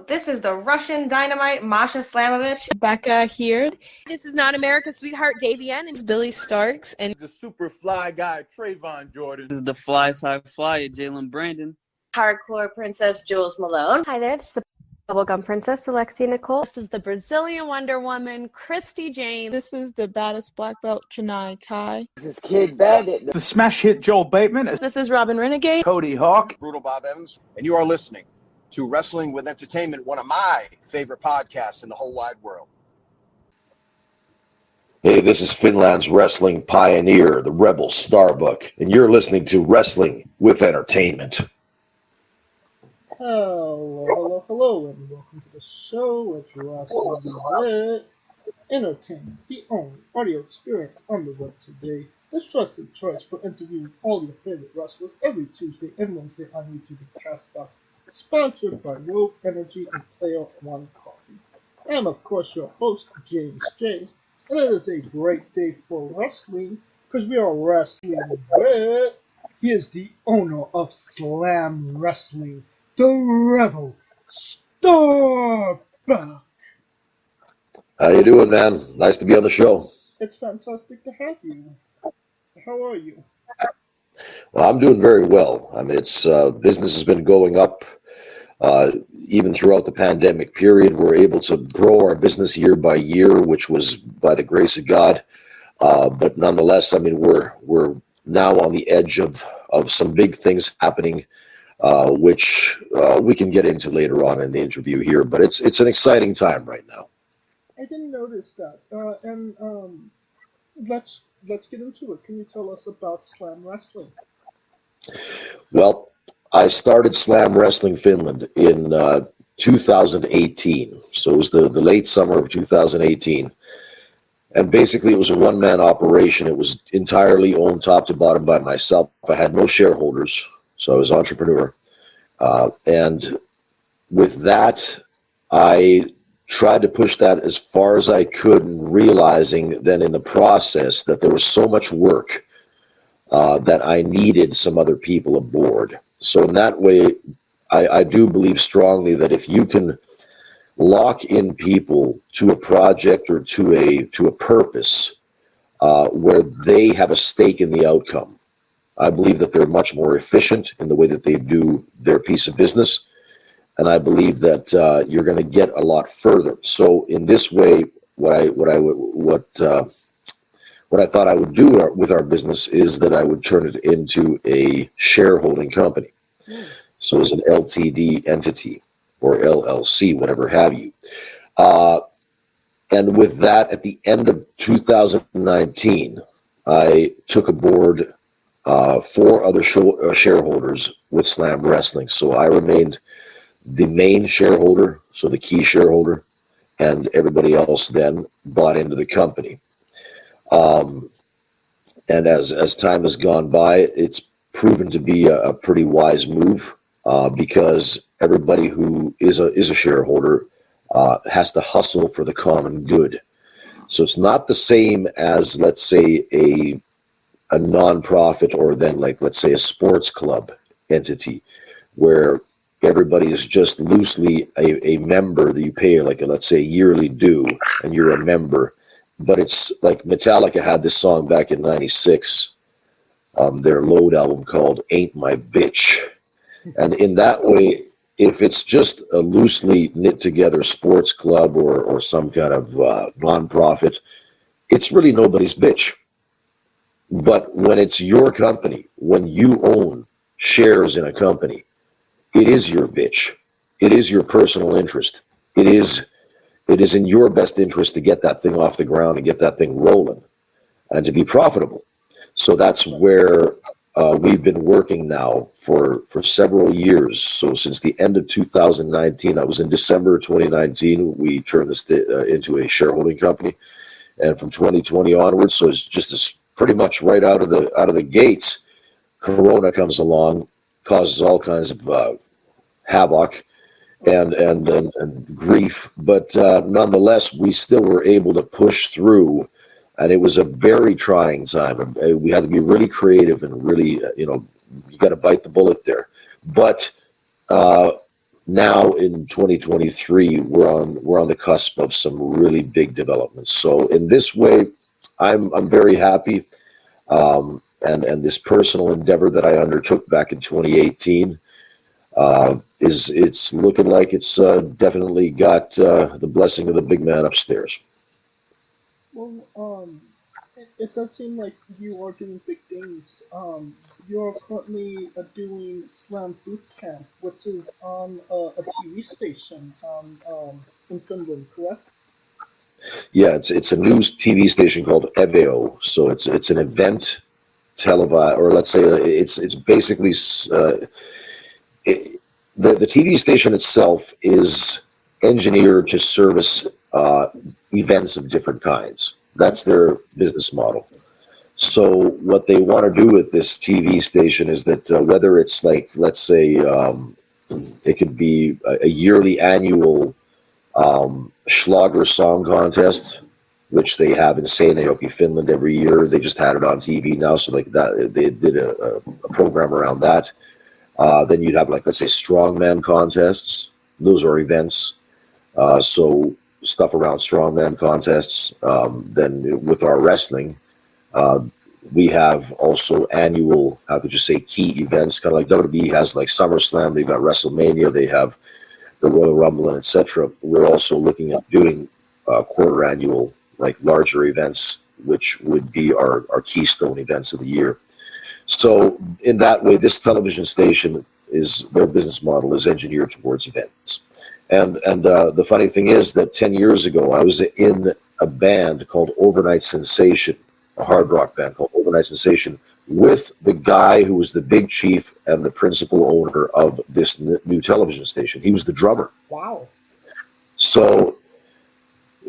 This is the Russian Dynamite, Masha Slamovich. Becca here. This is not America's Sweetheart, Davian. It's Billy Starks. And the super fly guy, Trayvon Jordan. This is the fly side flyer, Jalen Brandon. Hardcore Princess, Jules Malone. Hi there, this is the Bubblegum Princess, Alexia Nicole. This is the Brazilian Wonder Woman, Christy Jane. This is the baddest black belt, Chennai Kai. This is Kid Bandit. The smash hit, Joel Bateman. This is Robin Renegade. Cody Hawk. Brutal Bob Evans. And you are listening to Wrestling with Entertainment, one of my favorite podcasts in the whole wide world. Hey, this is Finland's wrestling pioneer, the rebel StarBuck, and you're listening to Wrestling with Entertainment. Hello, and welcome to the show. It's Wrestling with Entertainment, the only audio experience on the web today. The trusted choice for interviewing all your favorite wrestlers every Tuesday and Wednesday on YouTube and Castbox. Sponsored by Rogue Energy and Player One Coffee. I am, of course, your host, James J. And it is a great day for wrestling because we are wrestling with. He is the owner of Slam Wrestling, the Rebel StarBuck. How you doing, man? Nice to be on the show. It's fantastic to have you. How are you? Well, I'm doing very well. I mean, it's business has been going up even throughout the pandemic period. We're able to grow our business year by year, which was by the grace of God. But nonetheless, I mean, we're now on the edge of some big things happening, which we can get into later on in the interview here. But it's an exciting time right now. I didn't notice that. Let's get into it. Can you tell us about Slam Wrestling? Well, I started Slam Wrestling Finland in 2018. So it was the late summer of 2018. And basically it was a one-man operation. It was entirely owned top to bottom by myself. I had no shareholders, so I was an entrepreneur. And with that, I tried to push that as far as I could, and realizing then in the process that there was so much work that I needed some other people aboard. So in that way, I do believe strongly that if you can lock in people to a project or to a purpose where they have a stake in the outcome, I believe that they're much more efficient in the way that they do their piece of business. And I believe that you're going to get a lot further. So in this way, what I thought I would do with our business is that I would turn it into a shareholding company. So as an LTD entity or LLC, whatever have you. And with that, at the end of 2019, I took aboard 4 other shareholders with Slam Wrestling. So I remained the main shareholder, so the key shareholder, and everybody else then bought into the company. And as time has gone by, it's proven to be a pretty wise move because everybody who is a shareholder has to hustle for the common good. So it's not the same as, let's say, a nonprofit or then like, let's say, a sports club entity where everybody is just loosely a member that you pay like let's say yearly due and you're a member. But it's like Metallica had this song back in '96, their Load album called Ain't My Bitch. And in that way, if it's just a loosely knit together sports club or some kind of nonprofit, it's really nobody's bitch. But when it's your company, when you own shares in a company, it is your bitch. It is your personal interest. It is in your best interest to get that thing off the ground and get that thing rolling and to be profitable. So that's where we've been working now for several years. So since the end of 2019, that was in December 2019, we turned this into a shareholding company. And from 2020 onwards, so it's just pretty much right out of the gates, Corona comes along, causes all kinds of havoc and grief, but nonetheless, we still were able to push through, and it was a very trying time. We had to be really creative and really, you got to bite the bullet there. But now in 2023, we're on the cusp of some really big developments. So in this way, I'm very happy. And this personal endeavor that I undertook back in 2018 it's looking like it's definitely got the blessing of the big man upstairs. Well, it does seem like you are doing big things. You're currently doing Slam Boot Camp, which is on a TV station in Finland, correct? Yeah, it's a news TV station called Fabio. So it's an event televised, or let's say it's basically the TV station itself is engineered to service events of different kinds. That's their business model. So what they want to do with this TV station is that whether it's like, let's say, it could be a yearly annual Schlager song contest, which they have in Seinäjoki, Finland every year. They just had it on TV now, so like that they did a program around that. Then you'd have, like, let's say, strongman contests. Those are events. So stuff around strongman contests. Then with our wrestling, we have also annual, how could you say, key events, kind of like WWE has like SummerSlam. They've got WrestleMania. They have the Royal Rumble, and etc. We're also looking at doing quarter annual, like larger events, which would be our keystone events of the year. So in that way, this television station their business model is engineered towards events. And the funny thing is that 10 years ago, I was in a band called Overnight Sensation, a hard rock band called Overnight Sensation, with the guy who was the big chief and the principal owner of this new television station. He was the drummer. Wow. So,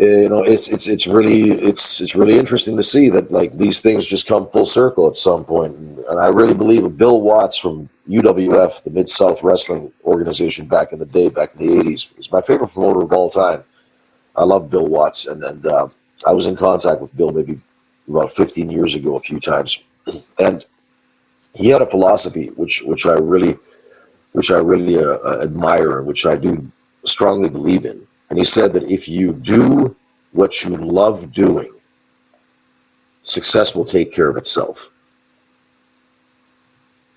it's really interesting to see that, like, these things just come full circle at some point. And I really believe Bill Watts from UWF, the Mid-South Wrestling organization back in the day, back in the 80s, was my favorite promoter of all time. I love Bill Watts, and I was in contact with Bill maybe about 15 years ago a few times. And he had a philosophy which I really admire, and which I do strongly believe in. And he said that if you do what you love doing, success will take care of itself.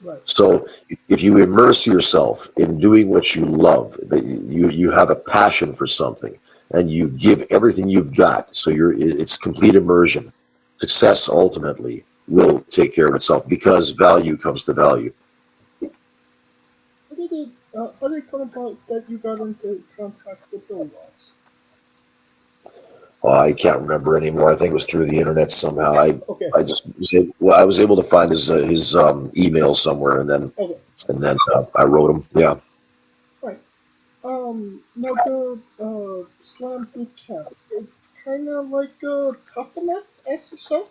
Right. So if you immerse yourself in doing what you love, that you have a passion for something, and you give everything you've got, so it's complete immersion, success ultimately will take care of itself, because value comes to value. How did it come about that you got into contact with Bill Watts? Oh, I can't remember anymore. I think it was through the internet somehow. Okay. I was able to find his email somewhere, and then I wrote him. Yeah. Right. Now the Slam Boot Camp, it's kind of like Tough Enough, as so.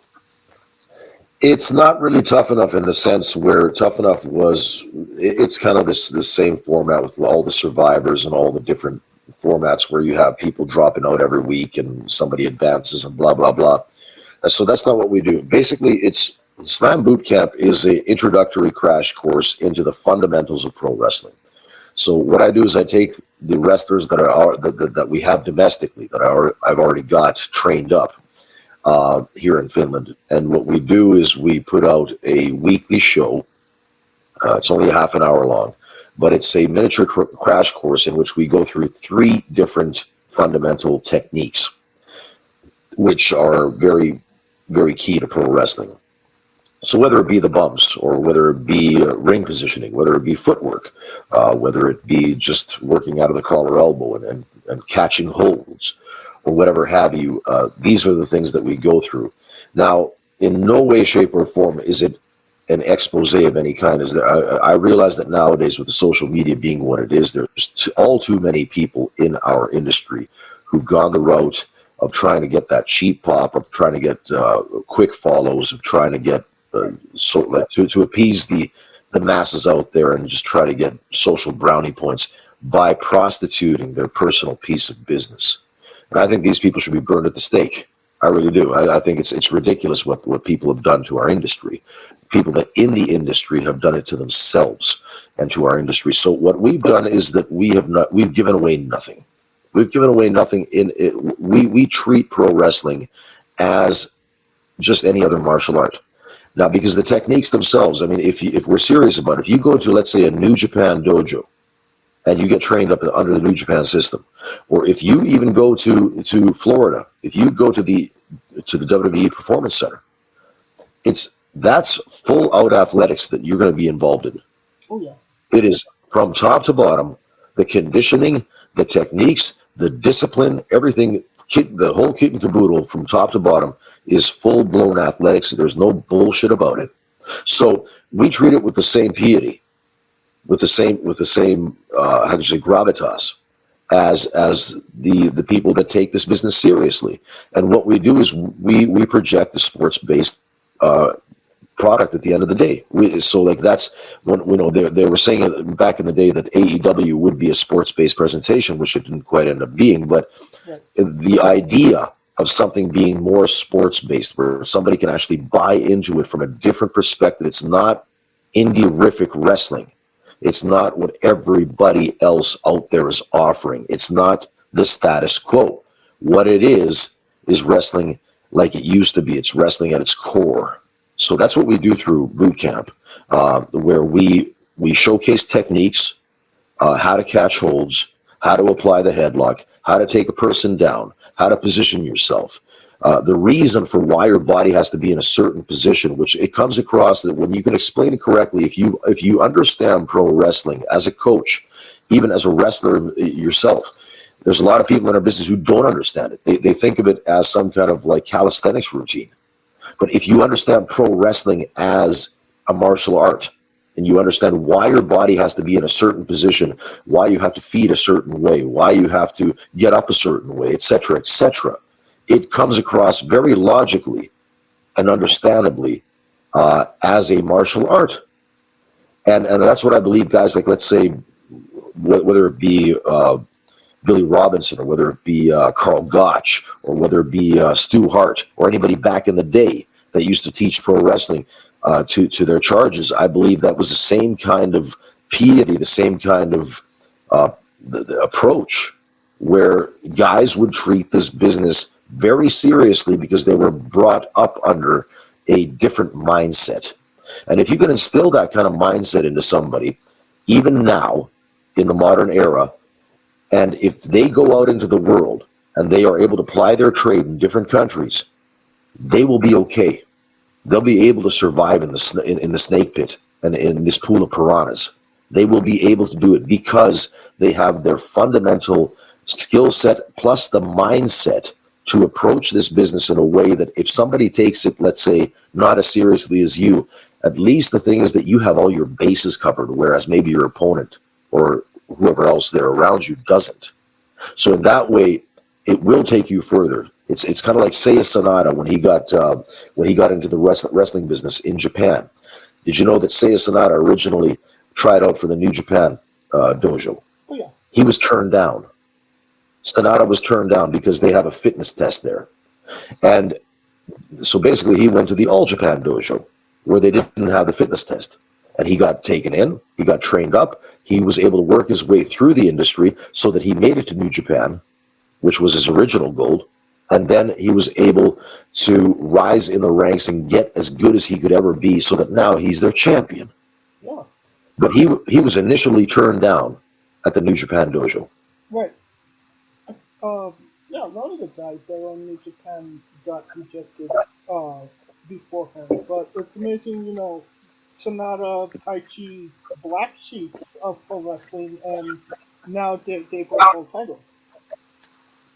It's not really Tough Enough in the sense where Tough Enough was. It's kind of this same format with all the survivors and all the different formats where you have people dropping out every week and somebody advances and blah blah blah. So that's not what we do. Basically, it's Slam Boot Camp is an introductory crash course into the fundamentals of pro wrestling. So what I do is I take the wrestlers that we have domestically that I've already got trained up here in Finland, and what we do is we put out a weekly show. It's only a half an hour long, but it's a miniature crash course in which we go through 3 different fundamental techniques, which are very, very key to pro wrestling. So whether it be the bumps, or whether it be ring positioning, whether it be footwork, whether it be just working out of the collar elbow and catching holds, or whatever have you, these are the things that we go through. Now, in no way, shape, or form is it an expose of any kind. I realize that nowadays, with the social media being what it is, there's all too many people in our industry who've gone the route of trying to get that cheap pop, of trying to get quick follows, of trying to get to appease the masses out there, and just try to get social brownie points by prostituting their personal piece of business. And I think these people should be burned at the stake. I really do. I think it's ridiculous what people have done to our industry. people that in the industry have done it to themselves and to our industry. So what we've done is that we've given away nothing. We've given away nothing. We treat pro wrestling as just any other martial art. Now, because the techniques themselves, I mean, if we're serious about it, if you go to, let's say, a New Japan dojo and you get trained up under the New Japan system, or if you even go to Florida, if you go to the WWE Performance Center, that's full out athletics that you're going to be involved in. Oh yeah. It is from top to bottom, the conditioning, the techniques, the discipline, everything, the whole kit and caboodle from top to bottom is full-blown athletics. There's no bullshit about it. So we treat it with the same piety, with the same how do you say, gravitas as the people that take this business seriously. And what we do is we project the sports-based product at the end of the day. So like that's when they were saying back in the day that AEW would be a sports-based presentation, which it didn't quite end up being, but the idea of something being more sports-based, where somebody can actually buy into it from a different perspective. It's not indie-rific wrestling. It's not what everybody else out there is offering. It's not the status quo. What it is wrestling like it used to be. It's wrestling at its core. So that's what we do through boot camp, where we showcase techniques, how to catch holds, how to apply the headlock, how to take a person down, how to position yourself. The reason for why your body has to be in a certain position, which it comes across that when you can explain it correctly, if you understand pro wrestling as a coach, even as a wrestler yourself, there's a lot of people in our business who don't understand it. They think of it as some kind of like calisthenics routine. But if you understand pro wrestling as a martial art, and you understand why your body has to be in a certain position, why you have to feed a certain way, why you have to get up a certain way, etc., it comes across very logically and understandably as a martial art. And that's what I believe guys like, let's say, whether it be Billy Robinson, or whether it be Carl Gotch, or whether it be Stu Hart, or anybody back in the day that used to teach pro wrestling to their charges, I believe that was the same kind of piety, the same kind of the approach, where guys would treat this business very seriously because they were brought up under a different mindset. And if you can instill that kind of mindset into somebody, even now in the modern era, and if they go out into the world and they are able to ply their trade in different countries, they will be okay. They'll be able to survive in the snake pit and in this pool of piranhas. They will be able to do it because they have their fundamental skill set plus the mindset to approach this business in a way that if somebody takes it, let's say, not as seriously as you, at least the thing is that you have all your bases covered, whereas maybe your opponent or whoever else there around you doesn't. So in that way, it will take you further. It's kind of like Seiya Sanada when he got into the wrestling business in Japan. Did you know that Seiya Sanada originally tried out for the New Japan dojo? Oh yeah. He was turned down. Sanada was turned down because they have a fitness test there. And so basically he went to the All Japan dojo where they didn't have the fitness test. And he got taken in, he got trained up, he was able to work his way through the industry so that he made it to New Japan, which was his original goal. And then he was able to rise in the ranks and get as good as he could ever be so that now he's their champion. Yeah. But he was initially turned down at the New Japan dojo. Right. Yeah, a lot of the guys that were in New Japan got rejected beforehand. But it's amazing, you know, Sonata, Taichi, black sheeps of pro wrestling, and now they got world titles.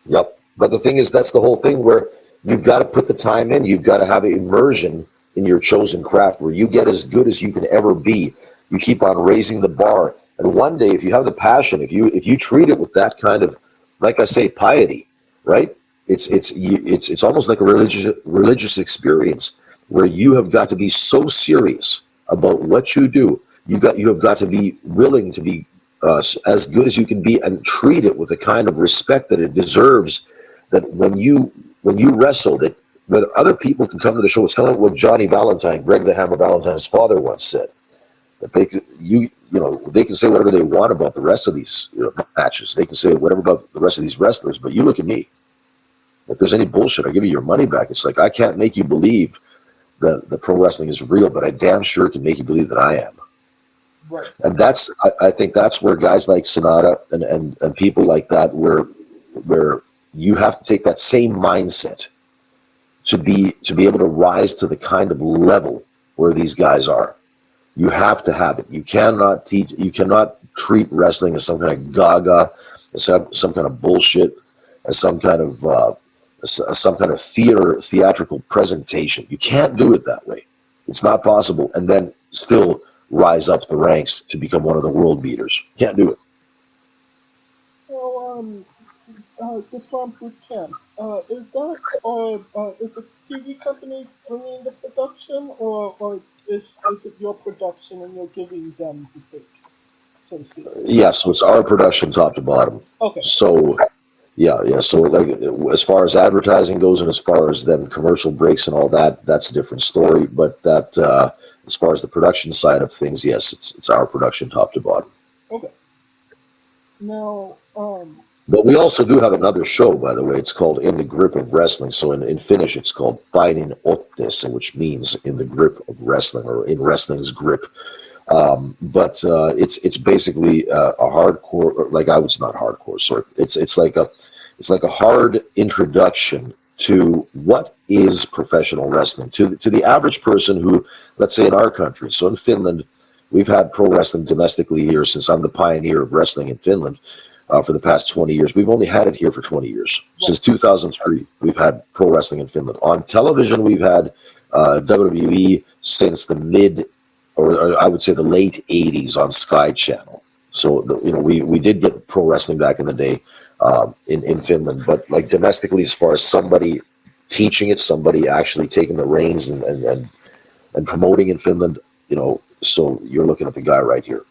Yep. But the thing is, that's the whole thing where you've got to put the time in. You've got to have immersion in your chosen craft where you get as good as you can ever be. You keep on raising the bar. And one day, if you have the passion, if you treat it with that kind of, like I say, piety, right? It's almost like a religious experience where you have got to be so serious about what you do. You have got to be willing to be as good as you can be and treat it with the kind of respect that it deserves. That when you wrestle, that whether other people can come to the show. It's kind of like what Johnny Valentine, Greg the Hammer Valentine's father, once said. That they could, they can say whatever they want about the rest of these matches. They can say whatever about the rest of these wrestlers, but you look at me. If there's any bullshit, I give you your money back. It's like I can't make you believe that the pro wrestling is real, but I damn sure can make you believe that I am. Right. And I think that's where guys like Sonata and people like that, where you have to take that same mindset to be able to rise to the kind of level where these guys are. You have to have it. You cannot treat wrestling as some kind of gaga, as some kind of bullshit, as some kind of theatrical presentation. You can't do it that way. It's not possible. And then still rise up the ranks to become one of the world beaters. You can't do it. So, the Slam Boot Camp, is the TV company bringing the production, or is it your production and you're giving them the take, so to speak? Yeah, so it's our production top to bottom. Okay. So, yeah. So, like, as far as advertising goes, and as far as then commercial breaks and all that, that's a different story. But that, as far as the production side of things, yes, it's our production top to bottom. Okay. Now, But we also do have another show, by the way. It's called In the Grip of Wrestling. So in Finnish, it's called Painin otteessa, which means in the grip of wrestling, or in wrestling's grip. But it's basically a hardcore, like I was not hardcore, sorry. It's like a hard introduction to what is professional wrestling to the average person who, let's say in our country. So in Finland, we've had pro wrestling domestically here since I'm the pioneer of wrestling in Finland. For the past 20 years. We've only had it here for 20 years. Since 2003, we've had pro wrestling in Finland. On television, we've had WWE since the I would say the late 80s on Sky Channel. So, we did get pro wrestling back in the day in Finland. But like domestically, as far as somebody teaching it, somebody actually taking the reins and promoting in Finland, so you're looking at the guy right here.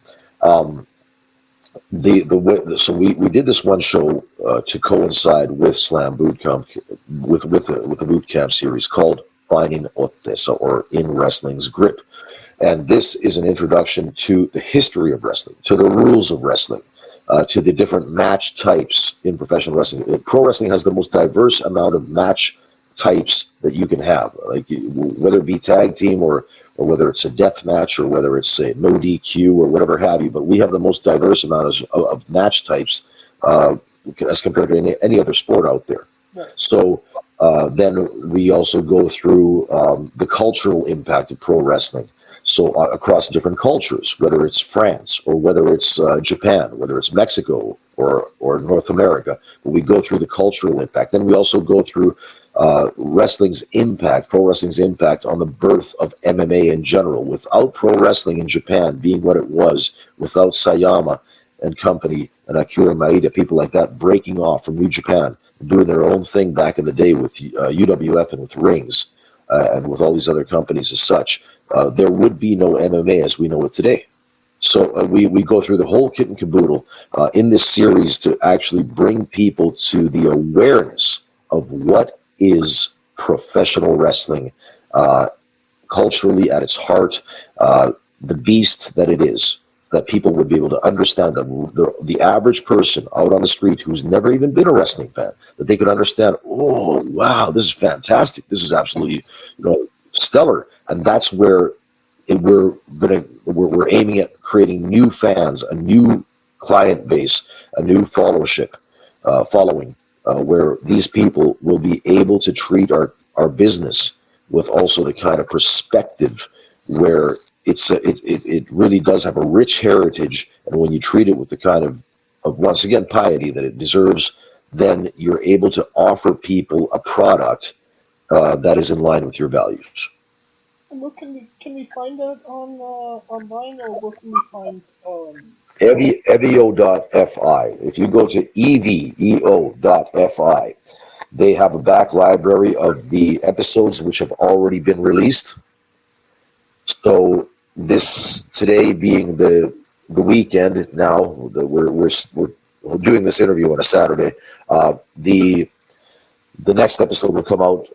So we did this one show to coincide with Slam Boot Camp, with the boot camp series called Painin otteessa, or In Wrestling's Grip, and this is an introduction to the history of wrestling, to the rules of wrestling, to the different match types in professional wrestling. Pro wrestling has the most diverse amount of match types that you can have, like whether it be tag team or whether it's a death match, or whether it's a no DQ or whatever have you. But we have the most diverse amount of match types as compared to any other sport out there. Right. So then we also go through the cultural impact of pro wrestling. So across different cultures, whether it's France or whether it's Japan, whether it's Mexico or North America, we go through the cultural impact. Then we also go through pro wrestling's impact on the birth of MMA in general. Without pro wrestling in Japan being what it was, without Sayama and company and Akira Maeda, people like that breaking off from New Japan and doing their own thing back in the day with UWF and with Rings and with all these other companies as such, there would be no MMA as we know it today. So we go through the whole kit and caboodle in this series to actually bring people to the awareness of what is professional wrestling culturally at its heart, the beast that it is, that people would be able to understand, that the average person out on the street who's never even been a wrestling fan, that they could understand, oh, wow, this is fantastic. This is absolutely stellar. And that's where we're aiming at creating new fans, a new client base, a new following, where these people will be able to treat our business with also the kind of perspective where it really does have a rich heritage, and when you treat it with the kind of once again piety that it deserves, then you're able to offer people a product that is in line with your values. And what can we find that on online, or what can we find Evio.fi. If you go to eveo.fi, they have a back library of the episodes which have already been released. So today being the weekend now, we're doing this interview on a Saturday. The next episode will come out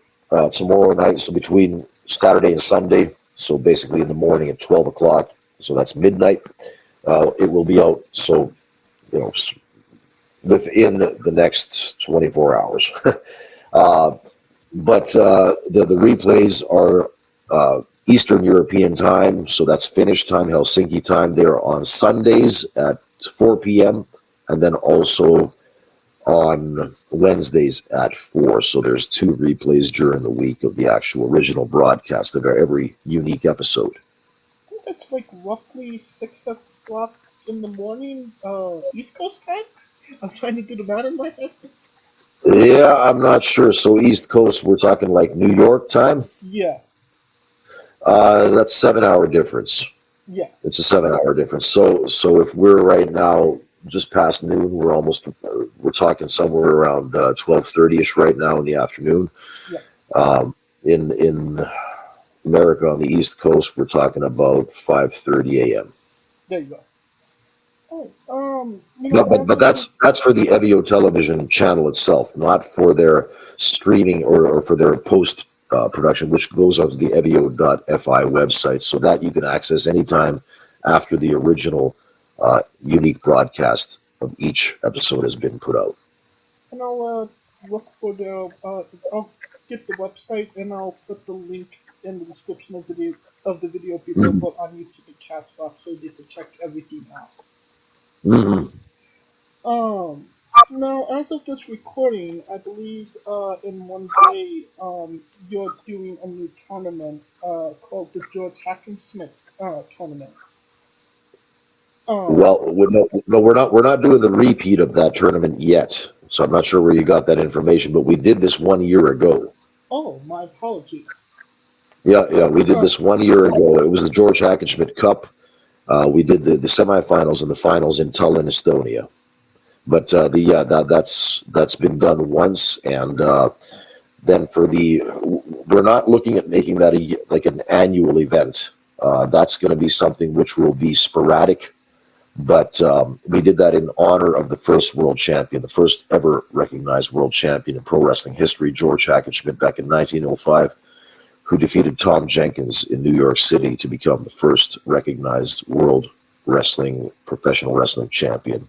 tomorrow night, so between Saturday and Sunday, so basically in the morning at 12 o'clock, so that's midnight, it will be out, so, within the next 24 hours. But the replays are Eastern European time, so that's Finnish time, Helsinki time. They're on Sundays at 4 p.m. and then also on Wednesdays at 4. So there's 2 replays during the week of the actual original broadcast of every unique episode. I think that's like roughly 6 o'clock in the morning, East Coast time? I'm trying to do the math in my head. Yeah, I'm not sure. So East Coast, we're talking like New York time? Yeah. That's 7-hour difference. Yeah. It's a 7-hour difference. So if we're right now just past noon, we're talking somewhere around 12:30ish right now in the afternoon. Yeah. In America on the East Coast, we're talking about 5:30 a.m. There you go. But that's for the Evio television channel itself, not for their streaming or for their post production, which goes onto the evio.fi website, so that you can access anytime after the original unique broadcast of each episode has been put out. And I'll look for I'll get the website and I'll put the link in the description of the video people put on YouTube and Castbox so they can check everything out. Now, as of this recording, I believe in one day you're doing a new tournament called the George Hackenschmidt tournament. Well, we're not doing the repeat of that tournament yet, so I'm not sure where you got that information. But we did this 1 year ago. Oh, my apologies. Yeah, we did this 1 year ago. It was the George Hackenschmidt Cup. We did the semifinals and the finals in Tallinn, Estonia. But that's been done once, and then we're not looking at making that like an annual event. That's going to be something which will be sporadic. But we did that in honor of the first world champion, the first ever recognized world champion in pro wrestling history, George Hackenschmidt, back in 1905. Who defeated Tom Jenkins in New York City to become the first recognized world professional wrestling champion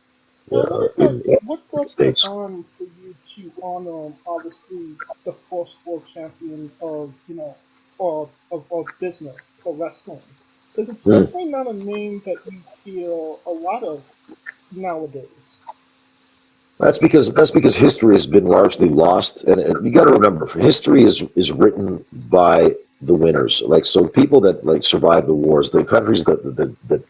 in what the States. On for you to honor, obviously, the first world champion of business for wrestling? Because it's definitely not a name that you hear a lot of nowadays. That's because history has been largely lost, and you got to remember, history is written by the winners. Like, so people that like survive the wars, the countries that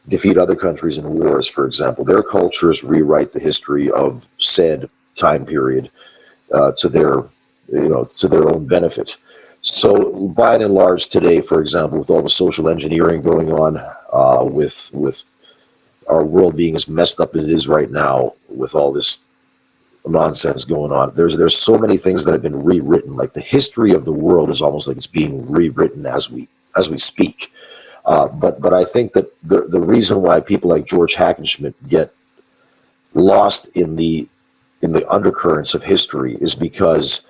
defeat other countries in wars, for example, their cultures rewrite the history of said time period to their own benefit. So by and large today, for example, with all the social engineering going on, with our world being as messed up as it is right now, with all this nonsense going on, there's so many things that have been rewritten. Like the history of the world is almost like it's being rewritten as we speak. But I think that the reason why people like George Hackenschmidt get lost in the undercurrents of history is because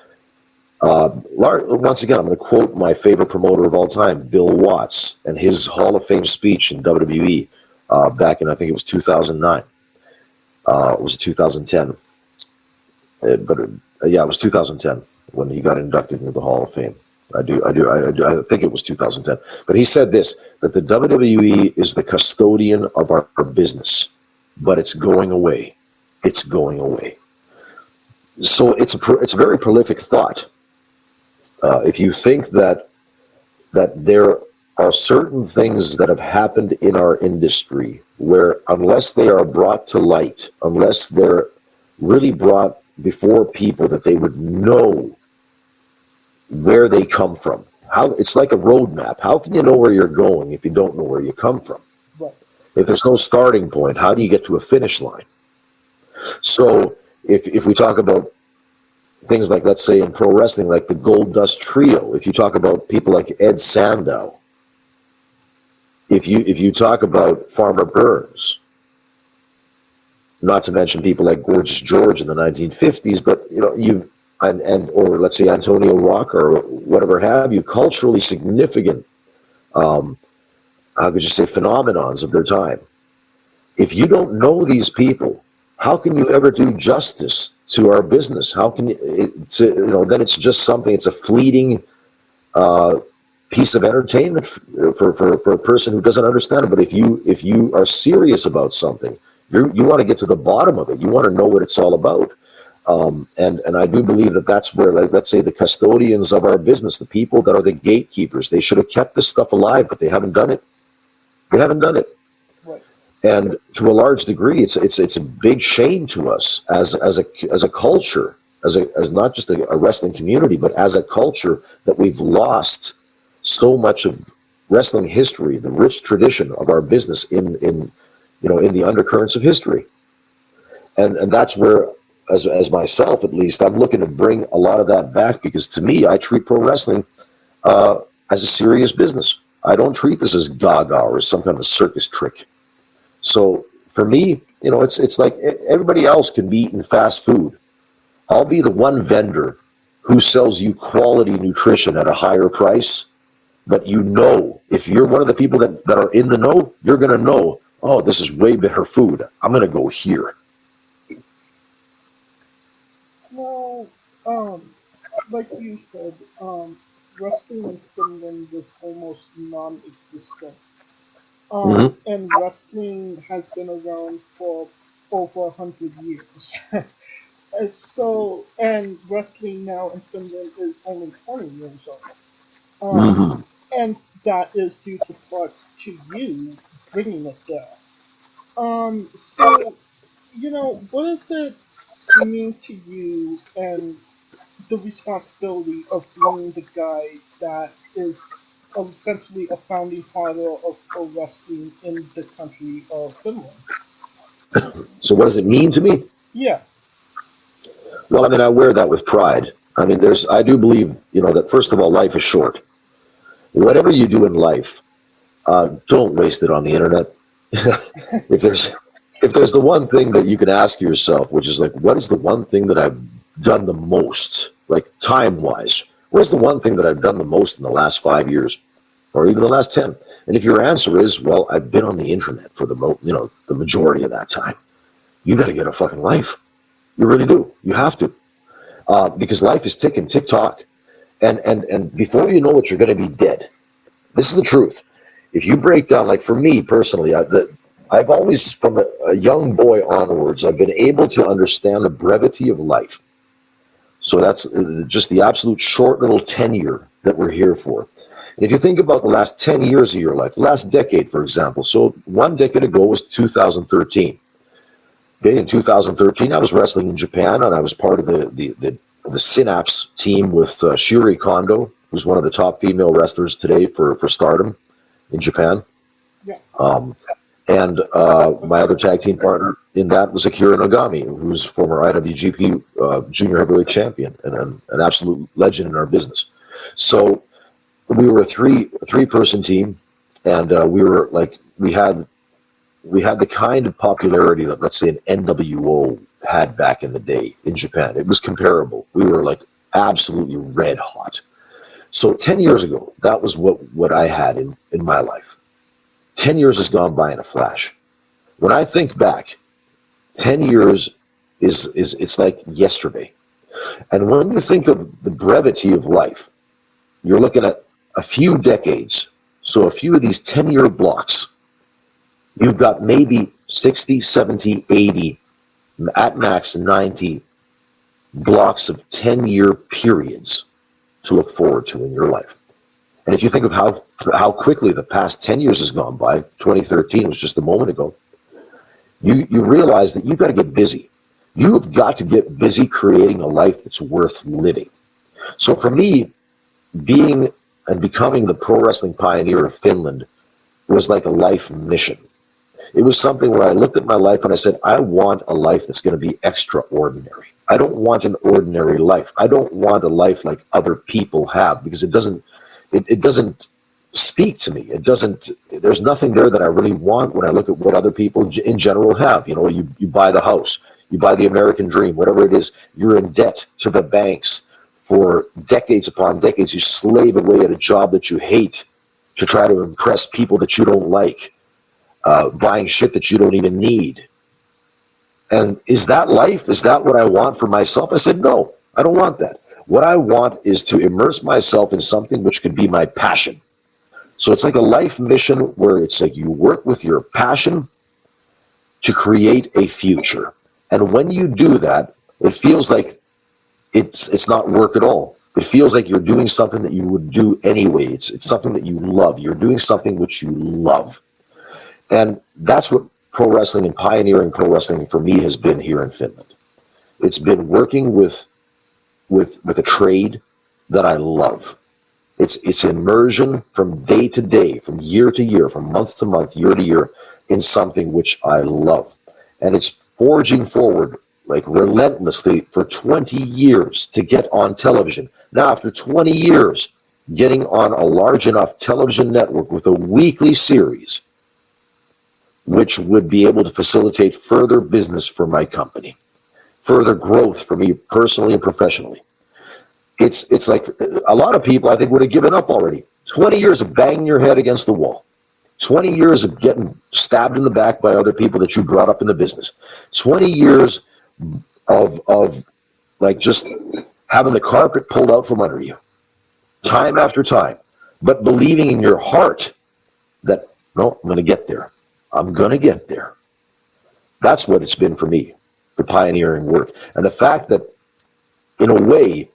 once again, I'm going to quote my favorite promoter of all time, Bill Watts, and his Hall of Fame speech in WWE. Back in, I think it was 2009. Was it 2010? It was 2010 when he got inducted into the Hall of Fame. I think it was 2010. But he said this, that the WWE is the custodian of our business, but it's going away. It's going away. So it's a very prolific thought. If you think that there are certain things that have happened in our industry where, unless they are brought to light, unless they're really brought before people that they would know where they come from, it's like a roadmap. How can you know where you're going if you don't know where you come from? Right. If there's no starting point, how do you get to a finish line? So if we talk about things like, let's say in pro wrestling, like the Gold Dust Trio, if you talk about people like Ed Sandow, if you talk about Farmer Burns, not to mention people like Gorgeous George in the 1950s, but and or let's say Antonio Rocca or whatever have you, culturally significant, how could you say, phenomenons of their time. If you don't know these people, how can you ever do justice to our business? How can you, then it's just something, it's a fleeting piece of entertainment for a person who doesn't understand it. But if you are serious about something, you want to get to the bottom of it. You want to know what it's all about. And I do believe that that's where, like, let's say the custodians of our business, the people that are the gatekeepers, they should have kept this stuff alive, but they haven't done it. They haven't done it. Right. And to a large degree, it's a big shame to us as a culture, as not just a wrestling community, but as a culture, that we've lost so much of wrestling history, the rich tradition of our business in the undercurrents of history. And that's where, as myself at least, I'm looking to bring a lot of that back, because to me, I treat pro wrestling as a serious business. I don't treat this as gaga or some kind of circus trick. So for me, it's like everybody else can be eating fast food. I'll be the one vendor who sells you quality nutrition at a higher price. But if you're one of the people that are in the know, you're going to know, oh, this is way better food. I'm going to go here. Well, like you said, wrestling in Finland was almost non-existent. And wrestling has been around for over 100 years. And wrestling now in Finland is only 20 years old. And that is due to part to you bringing it there. So, what does it mean to you, and the responsibility of being the guy that is essentially a founding father of pro wrestling in the country of Finland? So what does it mean to me? Yeah. Well, I mean, I wear that with pride. I mean, I do believe, that first of all, life is short. Whatever you do in life, don't waste it on the internet. If there's the one thing that you can ask yourself, which is like, what is the one thing that I've done the most, like time-wise? What is the one thing that I've done the most in the last 5 years, or even the last 10? And if your answer is, well, I've been on the internet for the majority of that time, you got to get a fucking life. You really do. You have to, because life is ticking, tick-tock, and before you know it, you're going to be dead. This is the truth. If you break down, like for me personally, I've always, from a young boy onwards, I've been able to understand the brevity of life. So that's just the absolute short little tenure that we're here for. And if you think about the last 10 years of your life, the last decade, for example, so 1 decade ago was 2013. Okay, in 2013, I was wrestling in Japan, and I was part of the Synapse team with Shuri Kondo, who's one of the top female wrestlers today for Stardom in Japan. Yeah. And my other tag team partner in that was Akira Nagami, who's former IWGP junior heavyweight champion and an absolute legend in our business. So we were a three-person team, and we had the kind of popularity that, let's say, an NWO had back in the day in Japan. It was comparable. We were like absolutely red hot. So 10 years ago, that was what I had in my life. 10 years has gone by in a flash. When I think back, 10 years it's like yesterday. And when you think of the brevity of life, you're looking at a few decades. So a few of these 10-year blocks, you've got maybe 60, 70, 80, at max 90 blocks of 10-year periods to look forward to in your life. And if you think of how quickly the past 10 years has gone by, 2013 was just a moment ago, you realize that you've got to get busy. You've got to get busy creating a life that's worth living. So for me, being and becoming the pro wrestling pioneer of Finland was like a life mission. It was something where I looked at my life and I said, I want a life that's going to be extraordinary. I don't want an ordinary life. I don't want a life like other people have, because it doesn't speak to me. There's nothing there that I really want when I look at what other people in general have. You buy the house, you buy the American dream, whatever it is, you're in debt to the banks for decades upon decades. You slave away at a job that you hate to try to impress people that you don't like, buying shit that you don't even need. And is that life? Is that what I want for myself? I said, no, I don't want that. What I want is to immerse myself in something which could be my passion. So it's like a life mission where it's like you work with your passion to create a future. And when you do that, it feels like it's not work at all. It feels like you're doing something that you would do anyway. It's something that you love. You're doing something which you love. And that's what pro wrestling and pioneering pro wrestling for me has been here in Finland. It's been working with a trade that I love. It's immersion from day to day, from year to year, from month to month, year to year, in something which I love. And it's forging forward like relentlessly for 20 years to get on television. Now, after 20 years, getting on a large enough television network with a weekly series, which would be able to facilitate further business for my company, further growth for me personally and professionally. It's like a lot of people, I think, would have given up already. 20 years of banging your head against the wall. 20 years of getting stabbed in the back by other people that you brought up in the business. 20 years of like just having the carpet pulled out from under you. Time after time. But believing in your heart that, no, I'm going to get there. I'm going to get there. That's what it's been for me, the pioneering work. And the fact that, in a way,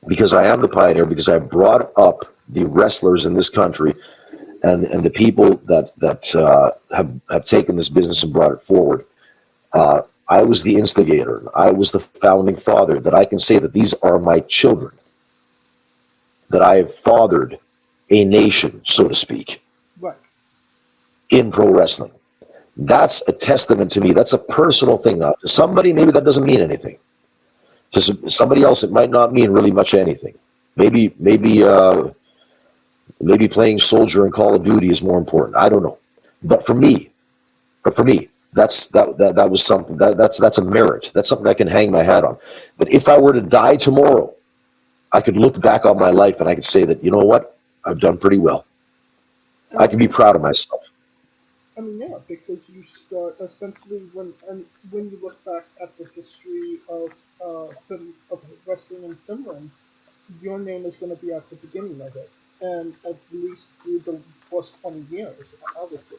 because I am the pioneer, because I brought up the wrestlers in this country and the people that have taken this business and brought it forward, I was the instigator. I was the founding father, that I can say that these are my children, that I have fathered a nation, so to speak. Right. In pro wrestling. That's a testament to me. That's a personal thing. Now, to somebody, maybe that doesn't mean anything. To somebody else, it might not mean really much anything. Maybe playing soldier in Call of Duty is more important. I don't know. But for me, that was something. That's a merit. That's something I can hang my hat on. But if I were to die tomorrow, I could look back on my life and I could say that, you know what, I've done pretty well. I can be proud of myself. I mean, yeah, because you start essentially when you look back at the history of wrestling in Finland, your name is going to be at the beginning of it, and at least through the first 20 years, obviously.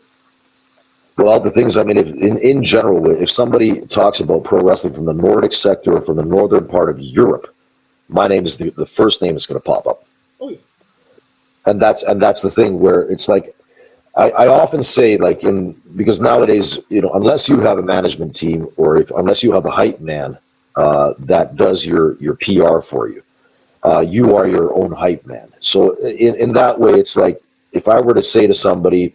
Well, the things, I mean, if in general, if somebody talks about pro wrestling from the Nordic sector or from the northern part of Europe, my name is the first name is going to pop up. Oh yeah. And that's the thing where it's like, I often say, like, because nowadays, you know, unless you have a management team or unless you have a hype man that does your PR for you, you are your own hype man. So in that way, it's like, if I were to say to somebody,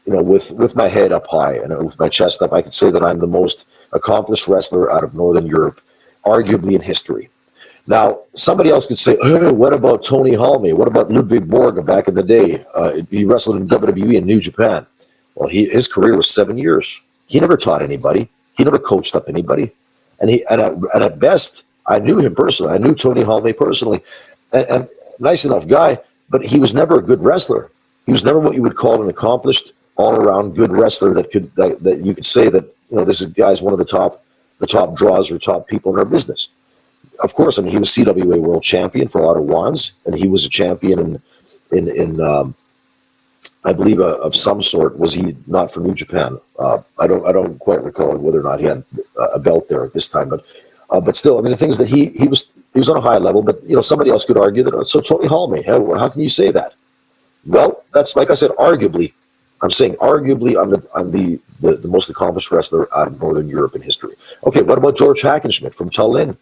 you know, with my head up high and with my chest up, I could say that I'm the most accomplished wrestler out of Northern Europe, arguably in history. Now, somebody else could say, hey, what about Tony Halme? What about Ludwig Borga back in the day? He wrestled in WWE in New Japan. Well, his career was 7 years. He never taught anybody. He never coached up anybody. And at best, I knew him personally. I knew Tony Halme personally. And nice enough guy, but he was never a good wrestler. He was never what you would call an accomplished, all-around good wrestler that you could say that, you know, this guy's one of the top draws or top people in our business. Of course, I mean, he was CWA world champion for Ottawa Wands, and he was a champion in I believe of some sort. Was he not for New Japan? I don't quite recall whether or not he had a belt there at this time, but still, I mean, the thing is that he was on a high level. But you know, somebody else could argue that. So Tony Halme, how can you say that? Well, that's, like I said, arguably. I'm saying arguably I'm the most accomplished wrestler out of Northern Europe in history. Okay, what about George Hackenschmidt from Tallinn?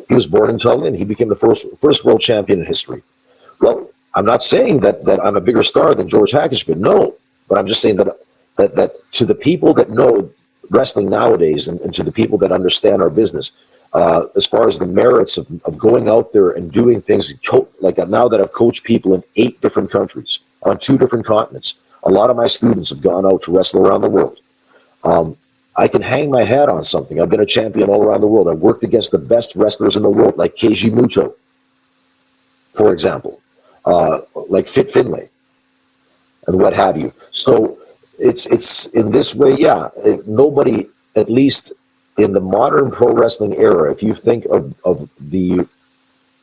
He was born in Tallinn. He became the first world champion in history. Well, I'm not saying that I'm a bigger star than George Hackenschmidt. No, but I'm just saying that to the people that know wrestling nowadays and to the people that understand our business, as far as the merits of going out there and doing things, like now that I've coached people in 8 different countries on 2 different continents, a lot of my students have gone out to wrestle around the world. I can hang my hat on something. I've been a champion all around the world. I've worked against the best wrestlers in the world, like Keiji Muto, for example, like Fit Finlay, and what have you. So it's in this way, yeah. Nobody, at least in the modern pro wrestling era, if you think of the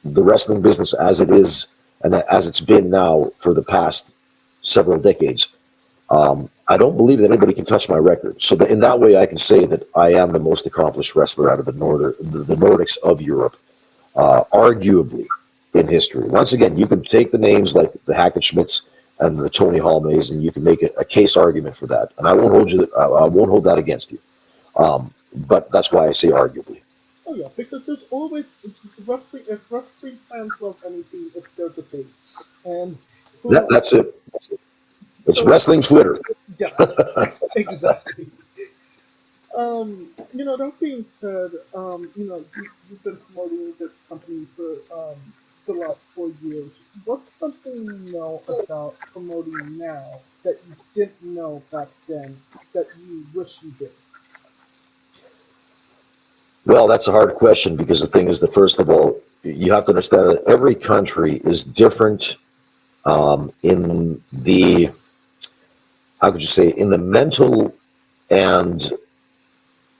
wrestling business as it is and as it's been now for the past several decades, I don't believe that anybody can touch my record. So in that way, I can say that I am the most accomplished wrestler out of the Nordics of Europe, arguably in history. Once again, you can take the names like the Hackenschmidts and the Tony Halmays, and you can make a case argument for that. And I won't hold that against you. But that's why I say arguably. Oh yeah, because there's always if wrestling fans love anything, it's their debates, and That's it. It's wrestling Twitter. Yes, exactly. That being said, you've been promoting this company for the last 4 years. What's something you know about promoting now that you didn't know back then that you wish you did? Well, that's a hard question, because the thing is that, first of all, you have to understand that every country is different in the, how could you say, in the mental and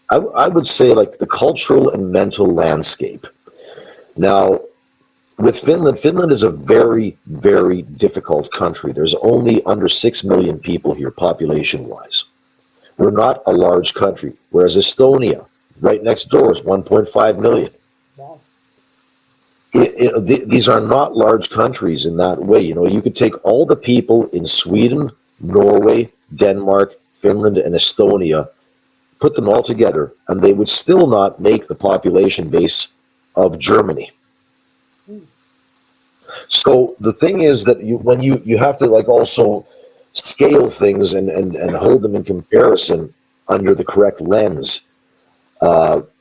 I would say like the cultural and mental landscape. Now, with Finland is a very, very difficult country. There's only under 6 million people here, population-wise. We're not a large country, whereas Estonia, right next door, is 1.5 million. Wow. These are not large countries in that way. You could take all the people in Sweden, Norway, Denmark, Finland, and Estonia, put them all together, and they would still not make the population base of Germany. So the thing is that when you have to like also scale things and hold them in comparison under the correct lens,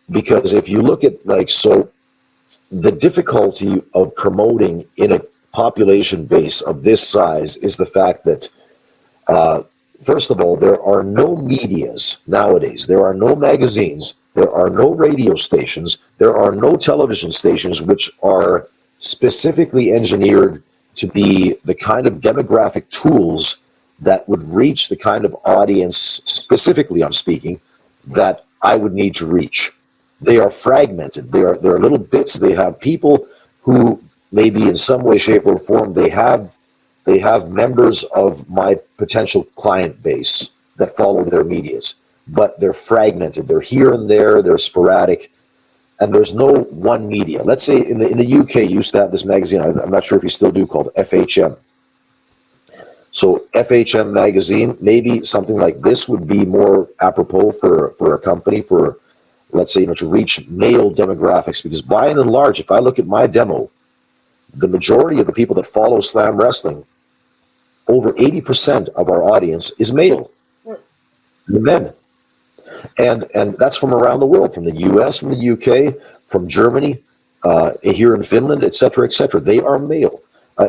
because if you look at the difficulty of promoting in a population base of this size is the fact that first of all, there are no medias nowadays. There are no magazines. There are no radio stations. There are no television stations which are specifically engineered to be the kind of demographic tools that would reach the kind of audience, specifically I'm speaking, that I would need to reach. They are fragmented. They are little bits. They have people who maybe in some way, shape, or form, they have members of my potential client base that follow their medias, but they're fragmented. They're here and there. They're sporadic, and there's no one media. Let's say in the UK, you used to have this magazine. I'm not sure if you still do, called FHM. So FHM magazine, maybe something like this would be more apropos for a company for, let's say, to reach male demographics. Because by and large, if I look at my demo, the majority of the people that follow Slam Wrestling, over 80% of our audience is male, men, and that's from around the world, from the U.S., from the UK, from Germany, here in Finland, etc., etc. They are male.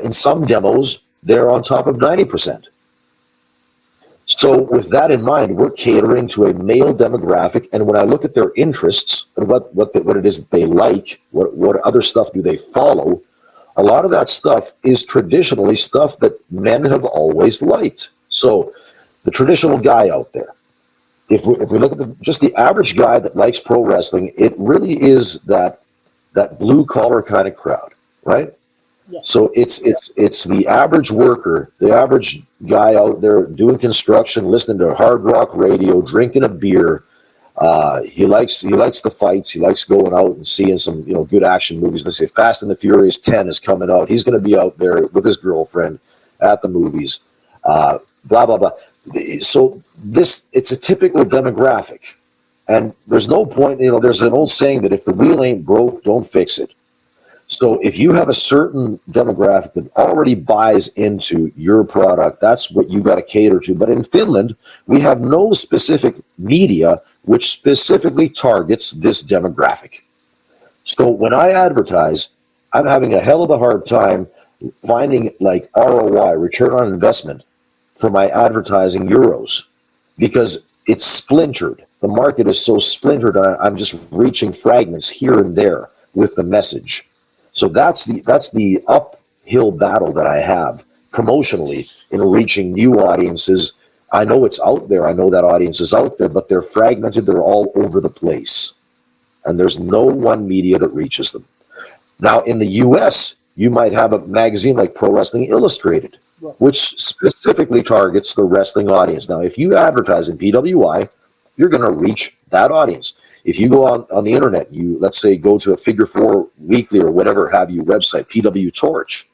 In some demos, they're on top of 90%. So with that in mind, we're catering to a male demographic, and when I look at their interests and what it is that they like, what other stuff do they follow, a lot of that stuff is traditionally stuff that men have always liked. So the traditional guy out there, if we look at just the average guy that likes pro wrestling, it really is that blue collar kind of crowd, right? Yeah. So it's the average worker, the average guy out there doing construction, listening to hard rock radio, drinking a beer. He likes the fights. He likes going out and seeing some good action movies. Let's say Fast and the Furious 10 is coming out. He's going to be out there with his girlfriend at the movies. Blah blah blah. So it's a typical demographic, and there's no point. There's an old saying that if the wheel ain't broke, don't fix it. So if you have a certain demographic that already buys into your product, that's what you got to cater to. But in Finland, we have no specific media which specifically targets this demographic. So when I advertise, I'm having a hell of a hard time finding like ROI, return on investment, for my advertising euros, because it's splintered. the market is so splintered, I'm just reaching fragments here and there with the message. So that's the uphill battle that I have promotionally in reaching new audiences. I know it's out there. I know that audience is out there, but they're fragmented. They're all over the place. And there's no one media that reaches them. Now, in the U.S., you might have a magazine like Pro Wrestling Illustrated, which specifically targets the wrestling audience. Now, if you advertise in PWI, you're going to reach that audience. If you go on the internet, you, let's say, go to a Figure 4 Weekly or whatever have you website, PW Torch,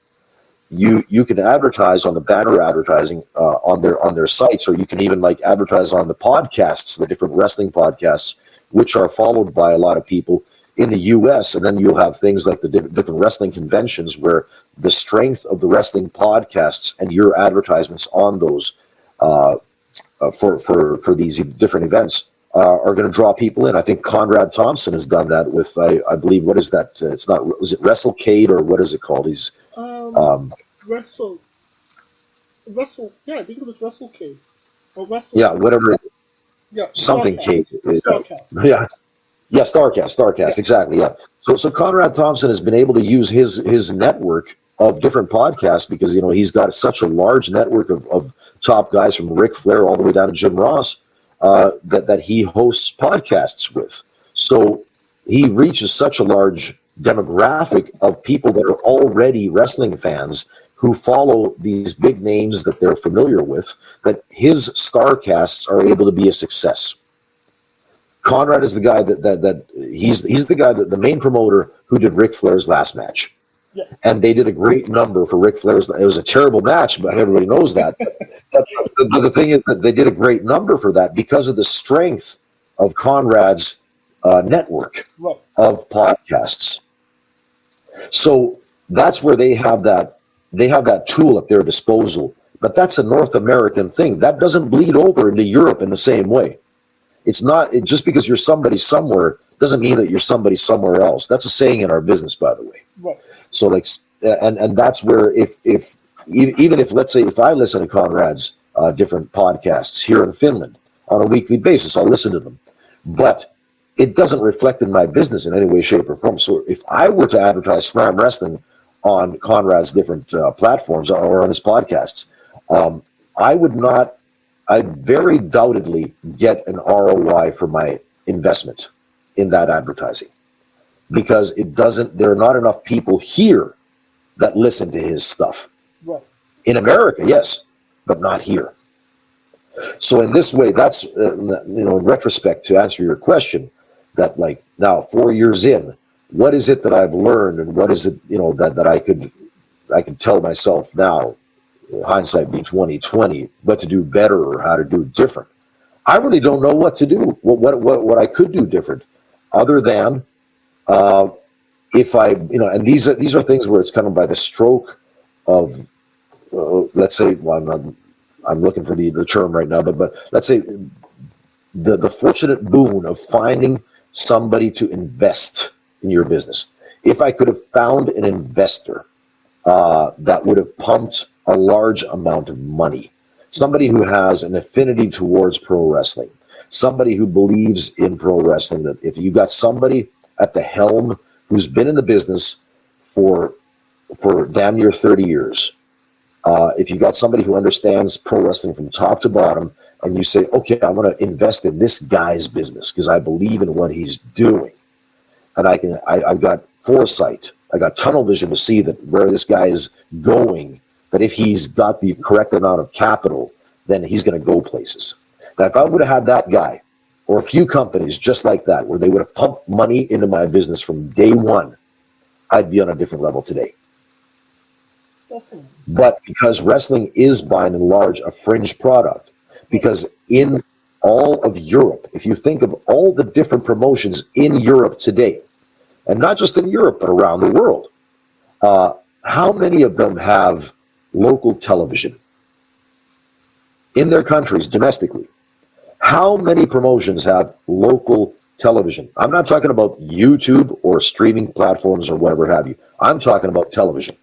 you can advertise on the banner advertising on their sites, or you can even like advertise on the podcasts, the different wrestling podcasts, which are followed by a lot of people in the U.S. And then you'll have things like the different wrestling conventions where the strength of the wrestling podcasts and your advertisements on those for these different events are going to draw people in. I think Conrad Thompson has done that with, I believe, what is that? It's not, was it WrestleCade or what is it called? He's Wrestle. Yeah, I think it was WrestleCade. Or Wrestle. Yeah, whatever. Yeah, something Cade. Starcast. Yeah, Starcast, exactly. Yeah. So Conrad Thompson has been able to use his network of different podcasts because he's got such a large network of top guys from Ric Flair all the way down to Jim Ross that he hosts podcasts with. So he reaches such a large demographic of people that are already wrestling fans who follow these big names that they're familiar with, that his Starcasts are able to be a success. Conrad is the guy that he's the guy that the main promoter who did Ric Flair's last match. Yeah. And they did a great number for Ric Flair's. It was a terrible match, but everybody knows that. But the thing is that they did a great number for that because of the strength of Conrad's network of podcasts. So that's where they have that tool at their disposal. But that's a North American thing. That doesn't bleed over into Europe in the same way. It's not just because you're somebody somewhere doesn't mean that you're somebody somewhere else. That's a saying in our business, by the way. Right. So like, and that's where even if let's say if I listen to Conrad's different podcasts here in Finland on a weekly basis, I'll listen to them, but it doesn't reflect in my business in any way, shape, or form. So if I were to advertise Slam Wrestling on Conrad's different platforms or on his podcasts, I'd very doubtedly get an ROI for my investment in that advertising because there are not enough people here that listen to his stuff. Right. In America, yes, but not here. So in this way, that's, in retrospect, to answer your question, that like now 4 years in, what is it that I've learned and what is it, that I could tell myself now, hindsight being 2020, what to do better or how to do it different. I really don't know what to do, what I could do different, other than if I, and these are things where it's kind of by the stroke of, let's say, well, I'm looking for the term right now, but let's say the fortunate boon of finding somebody to invest in your business. If I could have found an investor that would have pumped a large amount of money, somebody who has an affinity towards pro wrestling, somebody who believes in pro wrestling, that if you got somebody at the helm who's been in the business for damn near 30 years, if you got somebody who understands pro wrestling from top to bottom, and you say, okay, I'm going to invest in this guy's business because I believe in what he's doing, and I've got foresight, I got tunnel vision to see that where this guy is going, that if he's got the correct amount of capital, then he's going to go places. Now, if I would have had that guy, or a few companies just like that, where they would have pumped money into my business from day one, I'd be on a different level today. But because wrestling is, by and large, a fringe product, because in all of Europe, if you think of all the different promotions in Europe today, and not just in Europe, but around the world, how many of them have local television in their countries domestically? How many promotions have local television? I'm not talking about YouTube or streaming platforms or whatever have you. I'm talking about television.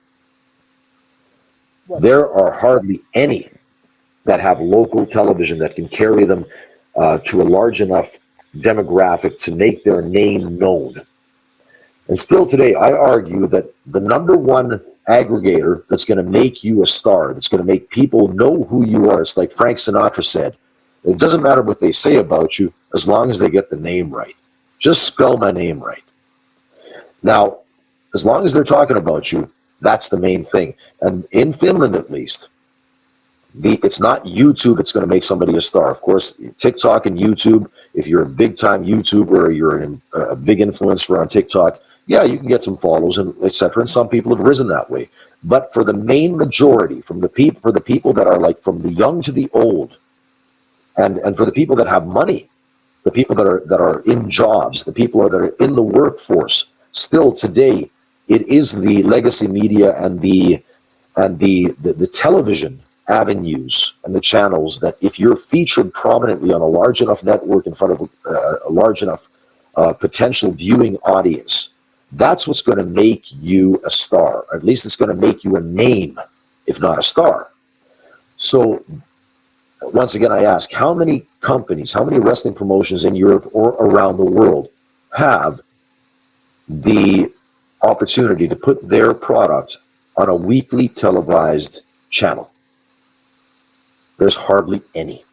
There are hardly any that have local television that can carry them to a large enough demographic to make their name known. And still today, I argue that the number one aggregator that's going to make you a star, that's going to make people know who you are, it's like Frank Sinatra said, it doesn't matter what they say about you as long as they get the name right. Just spell my name right. Now, as long as they're talking about you, that's the main thing. And in Finland, at least, it's not YouTube that's going to make somebody a star. Of course, TikTok and YouTube, if you're a big-time YouTuber or you're a big influencer on TikTok, yeah, you can get some follows and etc. And some people have risen that way. But for the main majority, for the people that are like from the young to the old, and for the people that have money, the people that are in jobs, the people that are in the workforce, still today, it is the legacy media and the television avenues and the channels that if you're featured prominently on a large enough network in front of a large enough potential viewing audience, that's what's going to make you a star. Or at least it's going to make you a name, if not a star. So once again, I ask, how many companies, how many wrestling promotions in Europe or around the world have the opportunity to put their product on a weekly televised channel? There's hardly any.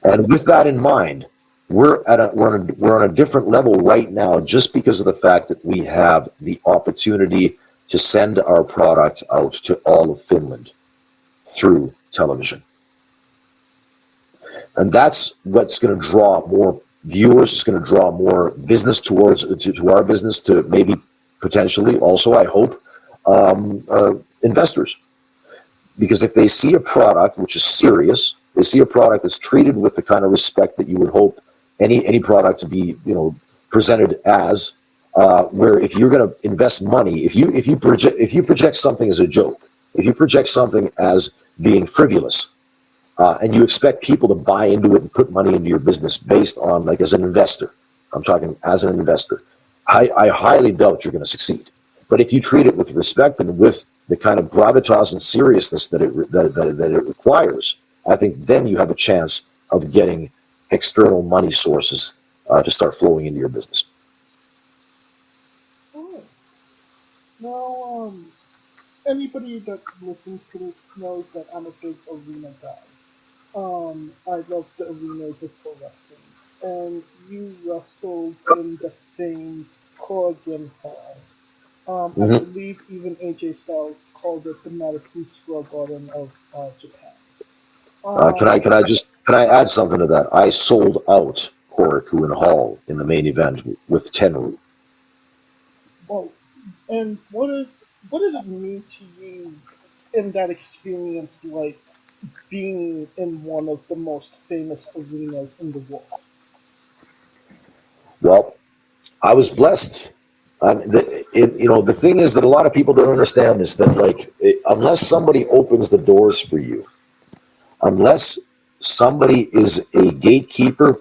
And with that in mind, we're on a different level right now just because of the fact that we have the opportunity to send our product out to all of Finland through television. And that's what's going to draw more viewers. It's going to draw more business to our business, to maybe potentially also, I hope, investors. Because if they see a product which is serious, they see a product that's treated with the kind of respect that you would hope any product to be, presented as, where if you're going to invest money, if you project something as a joke, if you project something as being frivolous, and you expect people to buy into it and put money into your business based on, like, as an investor, I'm talking as an investor, I highly doubt you're going to succeed. But if you treat it with respect and with the kind of gravitas and seriousness that it requires, I think then you have a chance of getting external money sources to start flowing into your business. Alright. Now, anybody that listens to this knows that I'm a big arena guy. I love the arenas of pro wrestling. And you wrestled in the famed Korakuen Hall. I believe even AJ Styles called it the Madison Square Garden of Japan. Can I add something to that? I sold out Korakuen Hall in the main event with Tenru. Well, and what did it mean to you in that experience, like being in one of the most famous arenas in the world? Well, I was blessed. The thing is that a lot of people don't understand this, that unless somebody opens the doors for you, unless somebody is a gatekeeper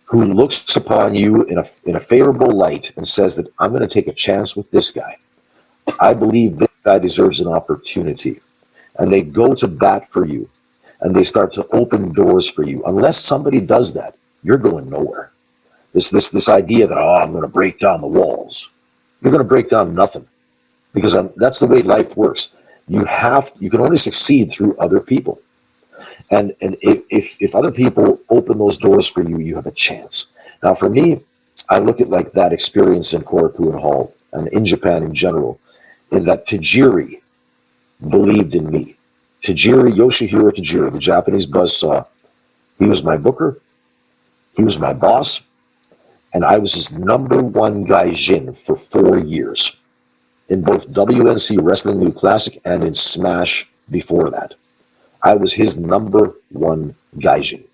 who looks upon you in a favorable light and says that I'm going to take a chance with this guy, I believe this guy deserves an opportunity, and they go to bat for you and they start to open doors for you. Unless somebody does that, you're going nowhere. This idea that, I'm going to break down the walls. You're going to break down nothing, because that's the way life works. You can only succeed through other people. And if other people open those doors for you, you have a chance. Now, for me, I look at like that experience in Korakuen Hall and in Japan in general, in that Tajiri believed in me. Yoshihiro Tajiri, the Japanese buzzsaw, he was my booker, he was my boss, and I was his number one gaijin for 4 years in both WNC Wrestling New Classic and in Smash before that. I was his number one gaijin.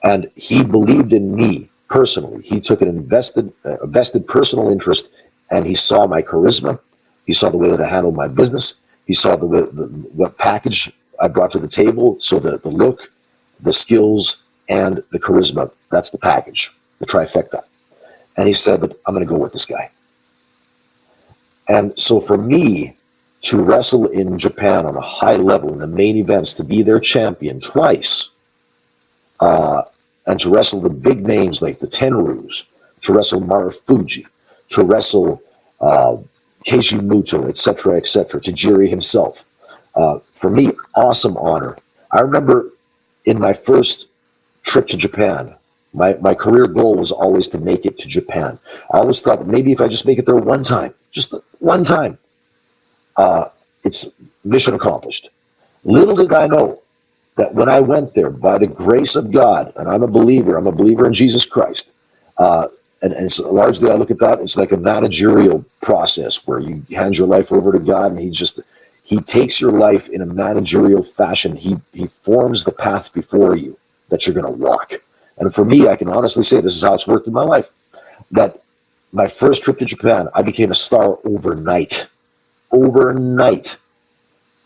And he believed in me personally. He took a vested personal interest, and he saw my charisma. He saw the way that I handled my business. He saw what package I brought to the table. So the look, the skills, and the charisma, that's the package, the trifecta. And he said that I'm going to go with this guy. And so for me to wrestle in Japan on a high level in the main events, to be their champion twice, and to wrestle the big names like the Tenrus, to wrestle Marufuji, to wrestle Keiji Muto, etc., Tajiri himself. For me, awesome honor. I remember in my first trip to Japan, my career goal was always to make it to Japan. I always thought that maybe if I just make it there one time, just one time, it's mission accomplished. Little did I know that when I went there, by the grace of God, and I'm a believer in Jesus Christ, and so largely I look at that, it's like a managerial process where you hand your life over to God, and he takes your life in a managerial fashion. He forms the path before you that you're going to walk. And for me, I can honestly say this is how it's worked in my life, that my first trip to Japan, I became a star overnight. Overnight.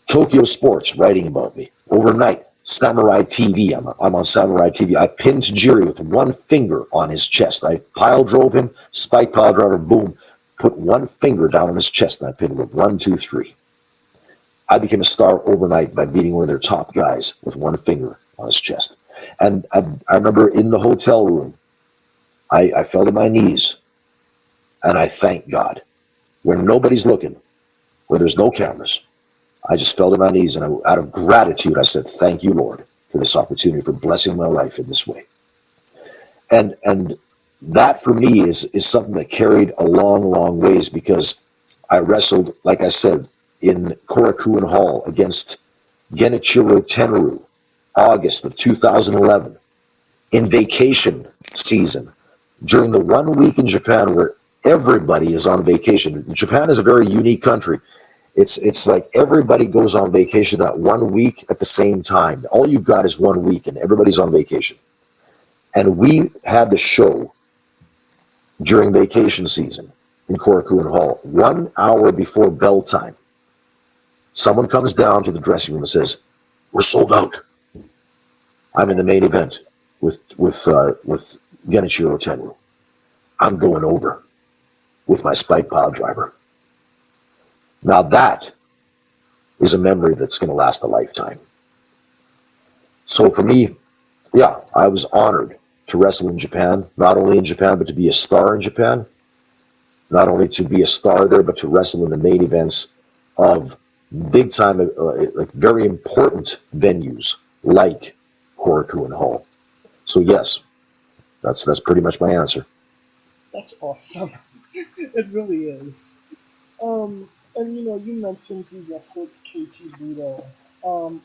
Tokyo Sports writing about me. Overnight. Samurai TV. I'm on Samurai TV. I pinned Tajiri with one finger on his chest. I pile drove him, spike pile driver, boom, put one finger down on his chest, and I pinned him 1, 2, 3. I became a star overnight by beating one of their top guys with one finger on his chest. And I remember in the hotel room, I fell to my knees, and I thanked God. Where nobody's looking, where there's no cameras, I just fell to my knees, and out of gratitude, I said, thank you, Lord, for this opportunity, for blessing my life in this way. And that, for me, is something that carried a long, long ways, because I wrestled, like I said, in Korakuen Hall against Genichiro Tenryu, August of 2011, in vacation season, during the 1 week in Japan where everybody is on vacation. Japan is a very unique country. It's like everybody goes on vacation that 1 week at the same time. All you've got is 1 week, and everybody's on vacation. And we had the show during vacation season in Korakuen Hall, 1 hour before bell time. Someone comes down to the dressing room and says, "We're sold out." I'm in the main event with Genichiro Tenryu. I'm going over with my spike pile driver. Now that is a memory that's going to last a lifetime. So for me, yeah, I was honored to wrestle in Japan, not only in Japan, but to be a star in Japan. Not only to be a star there, but to wrestle in the main events of big time, like very important venues like Korakuen Hall. So yes, that's pretty much my answer. That's awesome. It really is. And you mentioned you wrestled Keiji Muto.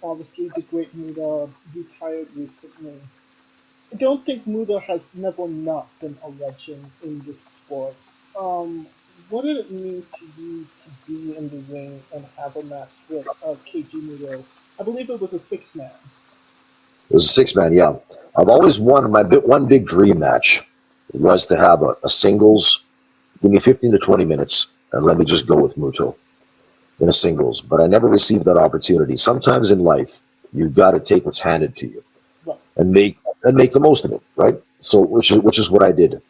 Obviously the great Muto retired recently. I don't think Muto has never not been a legend in this sport. What did it mean to you to be in the ring and have a match with Keiji Muto? I believe it was a 6-man. It was a 6-man, yeah. I've always wanted one big dream match was to have a singles. Give me 15 to 20 minutes and let me just go with Muto in a singles. But I never received that opportunity. Sometimes in life, you've got to take what's handed to you, right, and make the most of it, right? So which is what I did.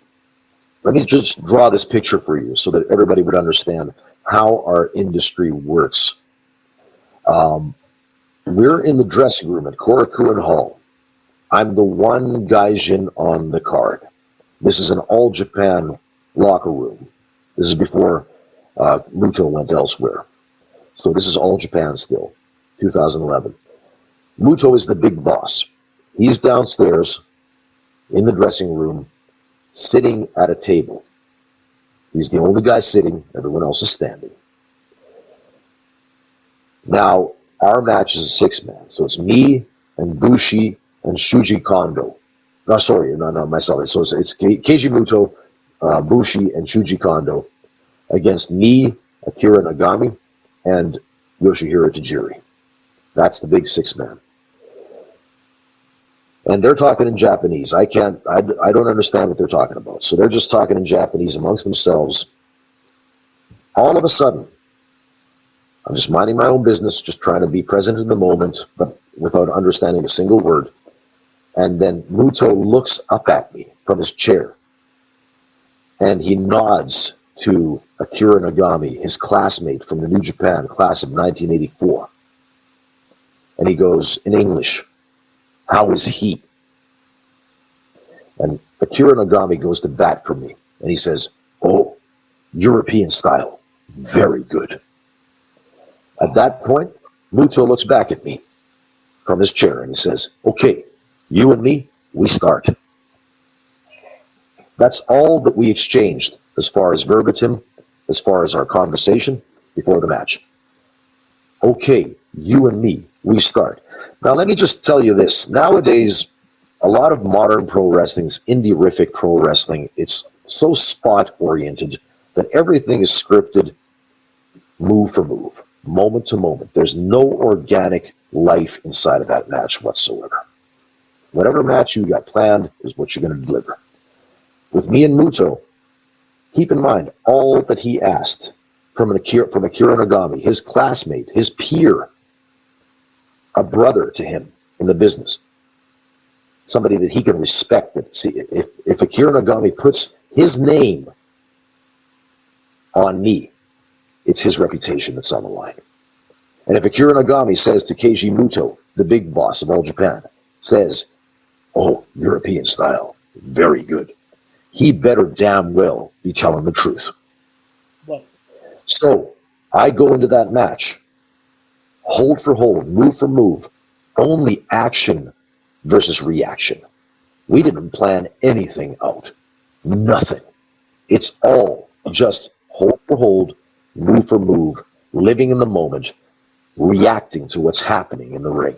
Let me just draw this picture for you so that everybody would understand how our industry works. We're in the dressing room at Korakuen Hall. I'm the one gaijin on the card. This is an all-Japan locker room. This is before Muto went elsewhere. So this is all Japan still, 2011. Muto is the big boss. He's downstairs in the dressing room, sitting at a table. He's the only guy sitting, everyone else is standing. Now, our match is a 6-man, so it's me and Bushi and Shuji Kondo. No, sorry, not myself. So it's Keiji Muto, Bushi, and Shuji Kondo against me, Akira Nagami, and Yoshihiro Tajiri. That's the big 6-man. And they're talking in Japanese. I don't understand what they're talking about. So they're just talking in Japanese amongst themselves. All of a sudden, I'm just minding my own business, just trying to be present in the moment, but without understanding a single word. And then Muto looks up at me from his chair, and he nods to Akira Nagami, his classmate from the New Japan class of 1984. And he goes in English, "How is he?" And Akira Nagami goes to bat for me, and he says, "Oh, European style, very good." At that point, Muto looks back at me from his chair, and he says, "Okay, you and me, we start." That's all that we exchanged as far as verbatim, as far as our conversation before the match. Okay, you and me, we start. Now, let me just tell you this. Nowadays, a lot of modern pro wrestling's indie-rific pro wrestling, it's so spot-oriented that everything is scripted move for move, moment to moment. There's no organic life inside of that match whatsoever. Whatever match you got planned is what you're going to deliver. With me and Muto, keep in mind all that he asked from Akira Nagami, his classmate, his peer, a brother to him in the business, somebody that he can respect. That see, if Akira Nagami puts his name on me, it's his reputation that's on the line. And if Akira Nagami says to Keiji Muto, the big boss of All Japan, says, "Oh, European style, very good," he better damn well be telling the truth. Right. So I go into that match, hold for hold, move for move, only action versus reaction. We didn't plan anything out. Nothing. It's all just hold for hold, move for move, living in the moment, reacting to what's happening in the ring.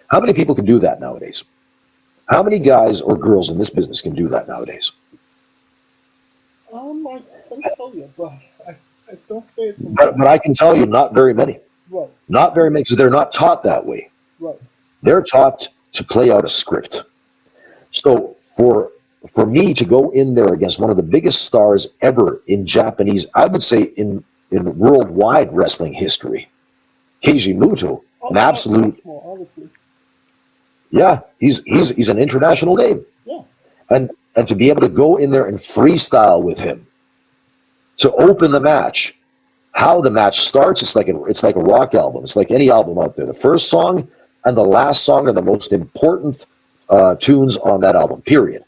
How many people can do that nowadays? How many guys or girls in this business can do that nowadays? I can tell you, but I don't say it's But I can tell you, not very many. right. Not very many, because they're not taught that way. Right. They're taught to play out a script. So for me to go in there against one of the biggest stars ever in Japanese, I would say in worldwide wrestling history, Keiji Muto, an absolute, Obviously. yeah, he's an international name. Yeah. And to be able to go in there and freestyle with him, to open the match, how the match starts, it's like a rock album. It's like any album out there. The first song and the last song are the most important tunes on that album, period.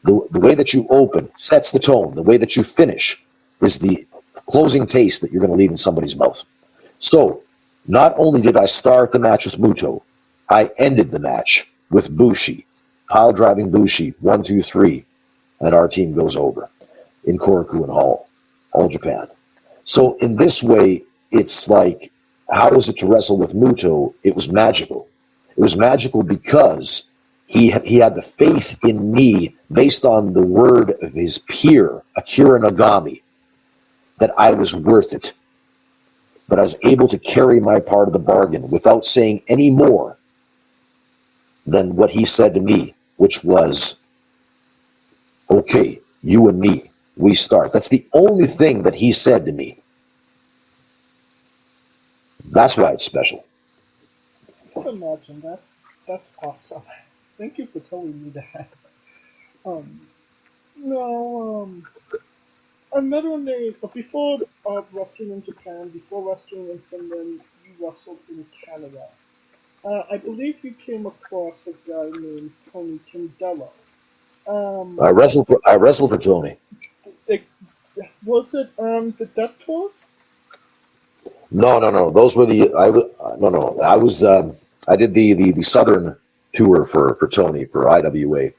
The way that you open sets the tone. The way that you finish is the closing taste that you're going to leave in somebody's mouth. So not only did I start the match with Muto, I ended the match with Bushi, pile driving Bushi, 1, 2, 3, and our team goes over in Korakuen Hall, All Japan. So in this way, it's like, how was it to wrestle with Muto? It was magical. It was magical because he had the faith in me based on the word of his peer, Akira Nagami, that I was worth it. But I was able to carry my part of the bargain without saying any more than what he said to me, which was, okay, you and me, we start. That's the only thing that he said to me. That's why it's special. I can imagine that. That's awesome. Thank you for telling me that. Another name, before wrestling in Japan, before wrestling in Finland, you wrestled in Canada. I believe you came across a guy named Tony Candela. I wrestled for Tony. Was it the Death Tours? No. Those were I did the Southern tour for Tony for IWA.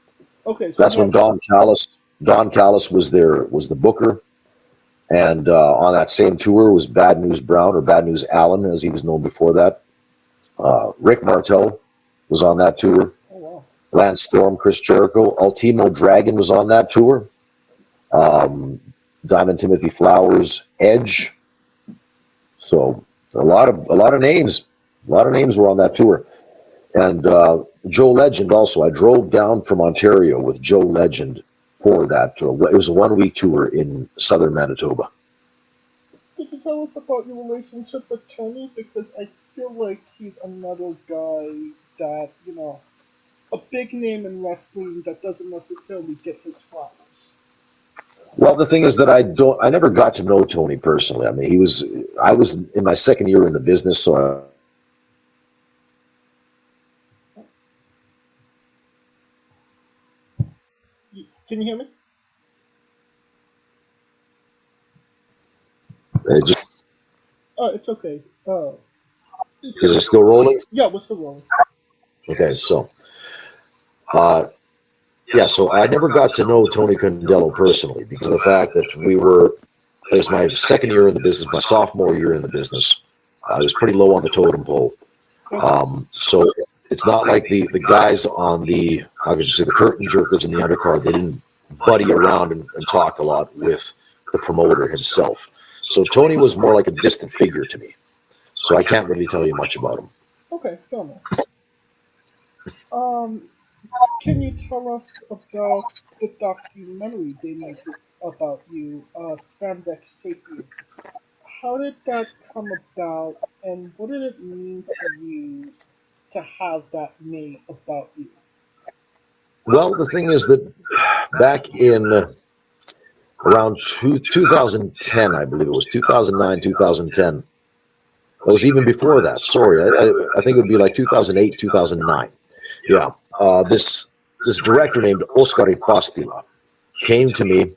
Okay, so that's when Don Callis was the booker, and on that same tour was Bad News Brown, or Bad News Allen as he was known before that. Rick Martel was on that tour. Oh, wow. Lance Storm, Chris Jericho, Ultimo Dragon was on that tour. Diamond Timothy Flowers, Edge. So a lot of names were on that tour. And Joe Legend also. I drove down from Ontario with Joe Legend for that tour. It was a 1-week tour in southern Manitoba. Could you tell us about your relationship with Tony? Because I feel like he's another guy that, a big name in wrestling that doesn't necessarily get his flowers. Well, the thing is that I never got to know Tony personally. I mean, I was in my second year in the business, so Can you hear me? It's okay. Is it still rolling? Yeah, we're still rolling. Okay, so, so I never got to know Tony Condello personally because of the fact that it was my second year in the business, my sophomore year in the business. I was pretty low on the totem pole. So it's not like the guys on the, how could you say, the curtain jerkers in the undercard, they didn't buddy around and talk a lot with the promoter himself. So Tony was more like a distant figure to me. So I can't really tell you much about him. Okay, fair enough. Can you tell us about the documentary they made about you, Spandex Sapiens? How did that come about, and what did it mean to you to have that made about you? Well, the thing is that back in around 2010, I believe it was 2009, 2010. It was even before that. Sorry, I think it would be like 2008, 2009. Yeah, this director named Oskar Pastila came to me.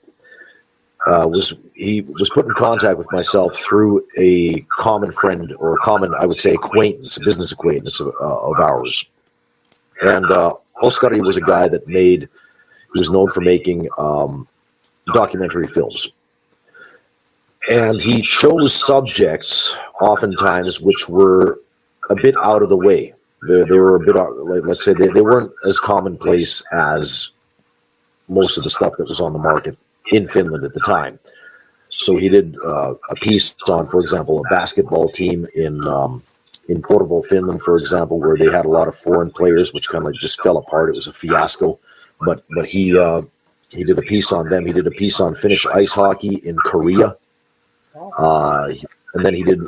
He was put in contact with myself through a common friend or common, I would say, acquaintance, a business acquaintance of ours. And Oskar was a guy that he was known for making documentary films. And he chose subjects, oftentimes, which were a bit out of the way. They were a bit, let's say, they weren't as commonplace as most of the stuff that was on the market in Finland at the time. So he did a piece on, for example, a basketball team in Porvoo, Finland, for example, where they had a lot of foreign players, which kind of just fell apart. It was a fiasco. But he did a piece on them. He did a piece on Finnish ice hockey in Korea. And then he did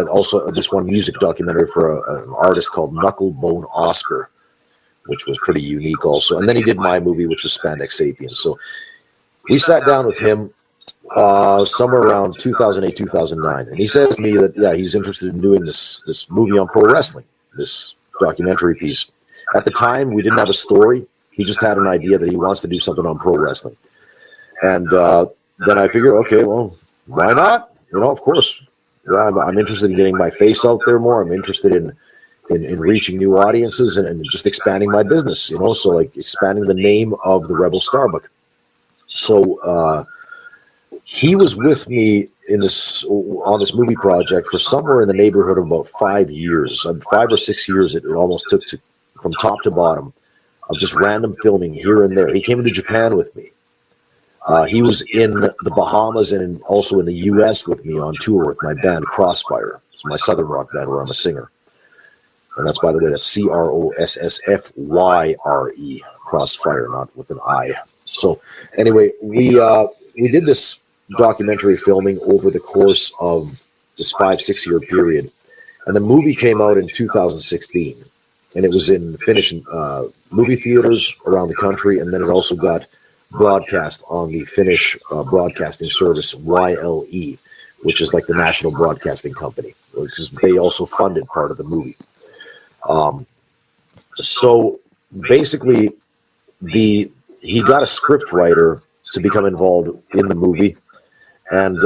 also this one music documentary for an artist called Knucklebone Oscar, which was pretty unique also. And then he did my movie, which was Spandex Sapiens. So we sat down with him somewhere around 2008, 2009. And he says to me that, he's interested in doing this movie on pro wrestling, this documentary piece. At the time, we didn't have a story. He just had an idea that he wants to do something on pro wrestling. And then I figured, okay, well, why not? Of course. I'm interested in getting my face out there more. I'm interested in reaching new audiences and just expanding my business, so like expanding the name of the Rebel StarBuck. So he was with me on this movie project for somewhere in the neighborhood of about 5 years. 5 or 6 years it almost took from top to bottom of just random filming here and there. He came to Japan with me. He was in the Bahamas and also in the U.S. with me on tour with my band Crossfire. It's my southern rock band where I'm a singer. And that's, by the way, that's Crossfyre, Crossfire, not with an I. So anyway, we did this documentary filming over the course of this 5-6 year period. And the movie came out in 2016. And it was in Finnish movie theaters around the country. And then it also got broadcast on the Finnish broadcasting service YLE, which is like the national broadcasting company, because they also funded part of the movie. So basically, he got a script writer to become involved in the movie, and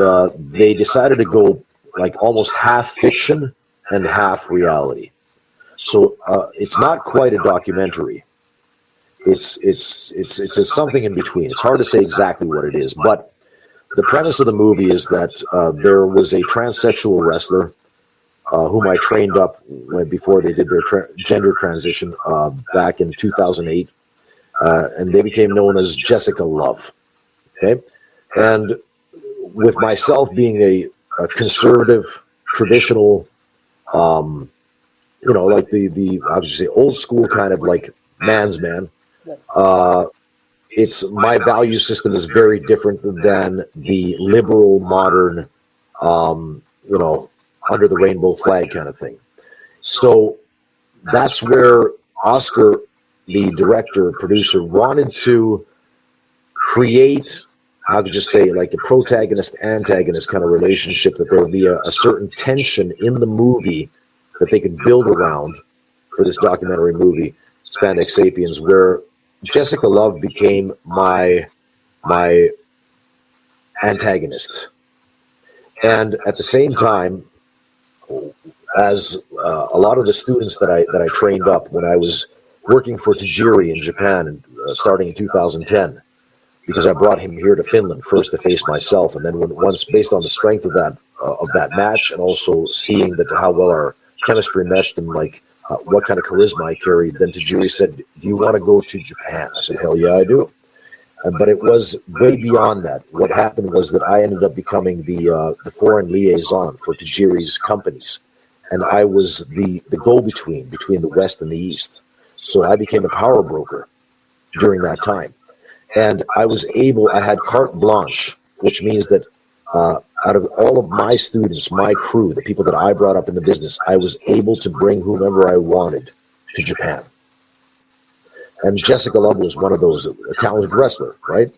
they decided to go like almost half fiction and half reality. So it's not quite a documentary. It's something in between. It's hard to say exactly what it is, but the premise of the movie is that there was a transsexual wrestler whom I trained up before they did their gender transition back in 2008, and they became known as Jessica Love. Okay, and with myself being a conservative, traditional, like the I would say old school kind of like man's man. It's my value system is very different than the liberal, modern, under the rainbow flag kind of thing. So that's where Oscar, the director, producer, wanted to create, how could you say, like a protagonist-antagonist kind of relationship, that there would be a certain tension in the movie that they could build around for this documentary movie, Spandex Sapiens, where Jessica Love became my antagonist. And at the same time, as a lot of the students that I trained up when I was working for Tajiri in Japan, and starting in 2010, because I brought him here to Finland first to face myself, and then once based on the strength of that match, and also seeing that how well our chemistry meshed and like what kind of charisma I carried, then Tajiri said, "Do you want to go to Japan?" I said, "Hell yeah, I do." But it was way beyond that. What happened was that I ended up becoming the foreign liaison for Tajiri's companies, and I was the go-between between the West and the East. So I became a power broker during that time, and I had carte blanche, which means that out of all of my students, my crew, the people that I brought up in the business, I was able to bring whomever I wanted to Japan. And Jessica Love was one of those, a talented wrestler, right?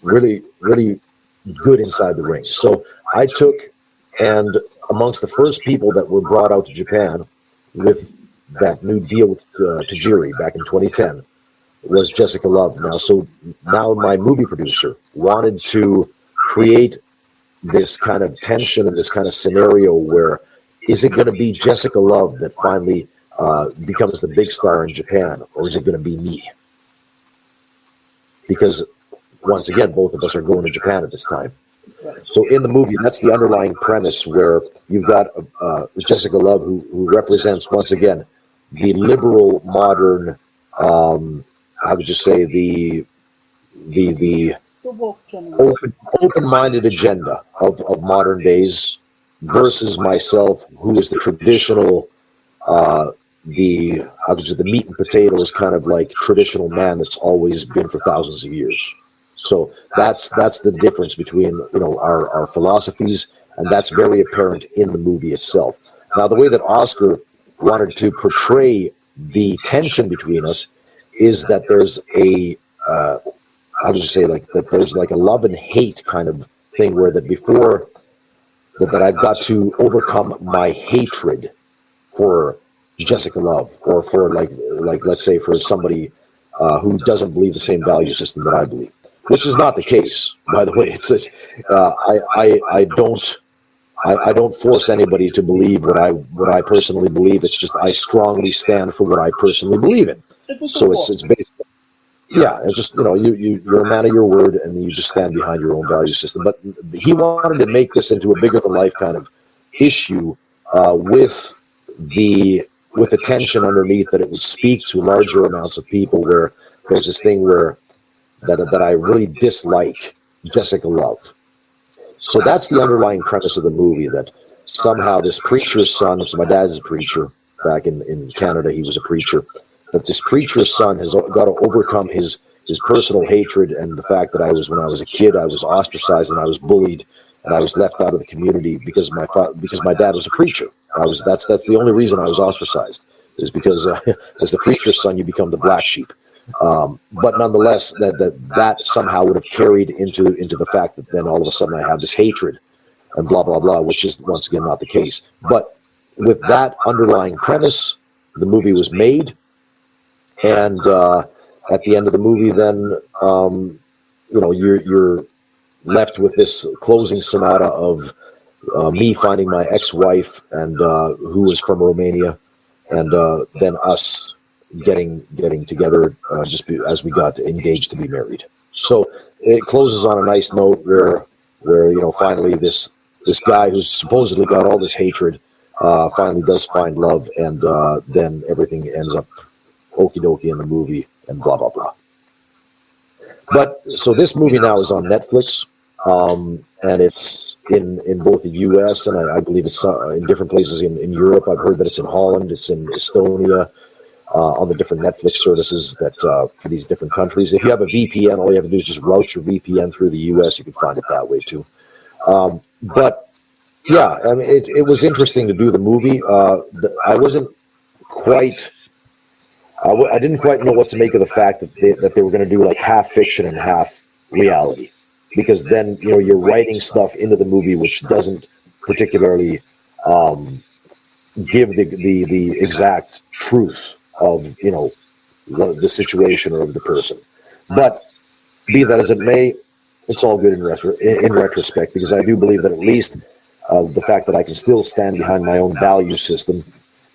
Really, really good inside the ring. So I took, and amongst the first people that were brought out to Japan with that new deal with Tajiri back in 2010 was Jessica Love. Now my movie producer wanted to create this kind of tension and this kind of scenario where, is it going to be Jessica Love that finally becomes the big star in Japan, or is it going to be me? Because once again, both of us are going to Japan at this time. So in the movie, that's the underlying premise, where you've got Jessica Love, who represents, once again, the liberal, modern, how would you say, the open-minded agenda of modern days, versus myself, who is the traditional, the meat and potatoes kind of like traditional man that's always been for thousands of years. So that's the difference between our philosophies, and that's very apparent in the movie itself. Now, the way that Oscar wanted to portray the tension between us is that there's a there's like a love and hate kind of thing, where that before that I've got to overcome my hatred for Jessica Love, or for like let's say for somebody who doesn't believe the same value system that I believe, which is not the case, by the way. It says I don't force anybody to believe what I personally believe. It's just I strongly stand for what I personally believe in. So it's basically, yeah, it's just you're a man of your word, and you just stand behind your own value system. But he wanted to make this into a bigger than life kind of issue with the tension underneath, that it would speak to larger amounts of people, where there's this thing where that I really dislike Jessica Love. So that's the underlying premise of the movie, that somehow this preacher's son, so my dad's a preacher, back in Canada he was a preacher, that this preacher's son has got to overcome his personal hatred, and the fact that when I was a kid, I was ostracized and I was bullied, and I was left out of the community because my dad was a preacher. That's the only reason I was ostracized, is because as the preacher's son, you become the black sheep. But nonetheless, that somehow would have carried into the fact that then all of a sudden I have this hatred and blah blah blah, which is once again not the case. But with that underlying premise, the movie was made, and at the end of the movie, then you're left with this closing sonata of me finding my ex-wife, and who was from Romania, and then us getting together just as we got engaged to be married. So it closes on a nice note where finally this guy who's supposedly got all this hatred finally does find love, and then everything ends up okie dokie in the movie, and blah blah blah. But so this movie now is on Netflix, and it's in both the U.S. and I believe it's in different places in Europe. I've heard that it's in Holland, it's in Estonia, on the different Netflix services that for these different countries. If you have a VPN, all you have to do is just route your VPN through the U.S. You can find it that way too. But yeah, I mean, it was interesting to do the movie. I wasn't quite. I didn't quite know what to make of the fact that they were going to do like half fiction and half reality, because then you're writing stuff into the movie which doesn't particularly give the exact truth of the situation or of the person. But be that as it may, it's all good in retrospect, because I do believe that at least the fact that I can still stand behind my own value system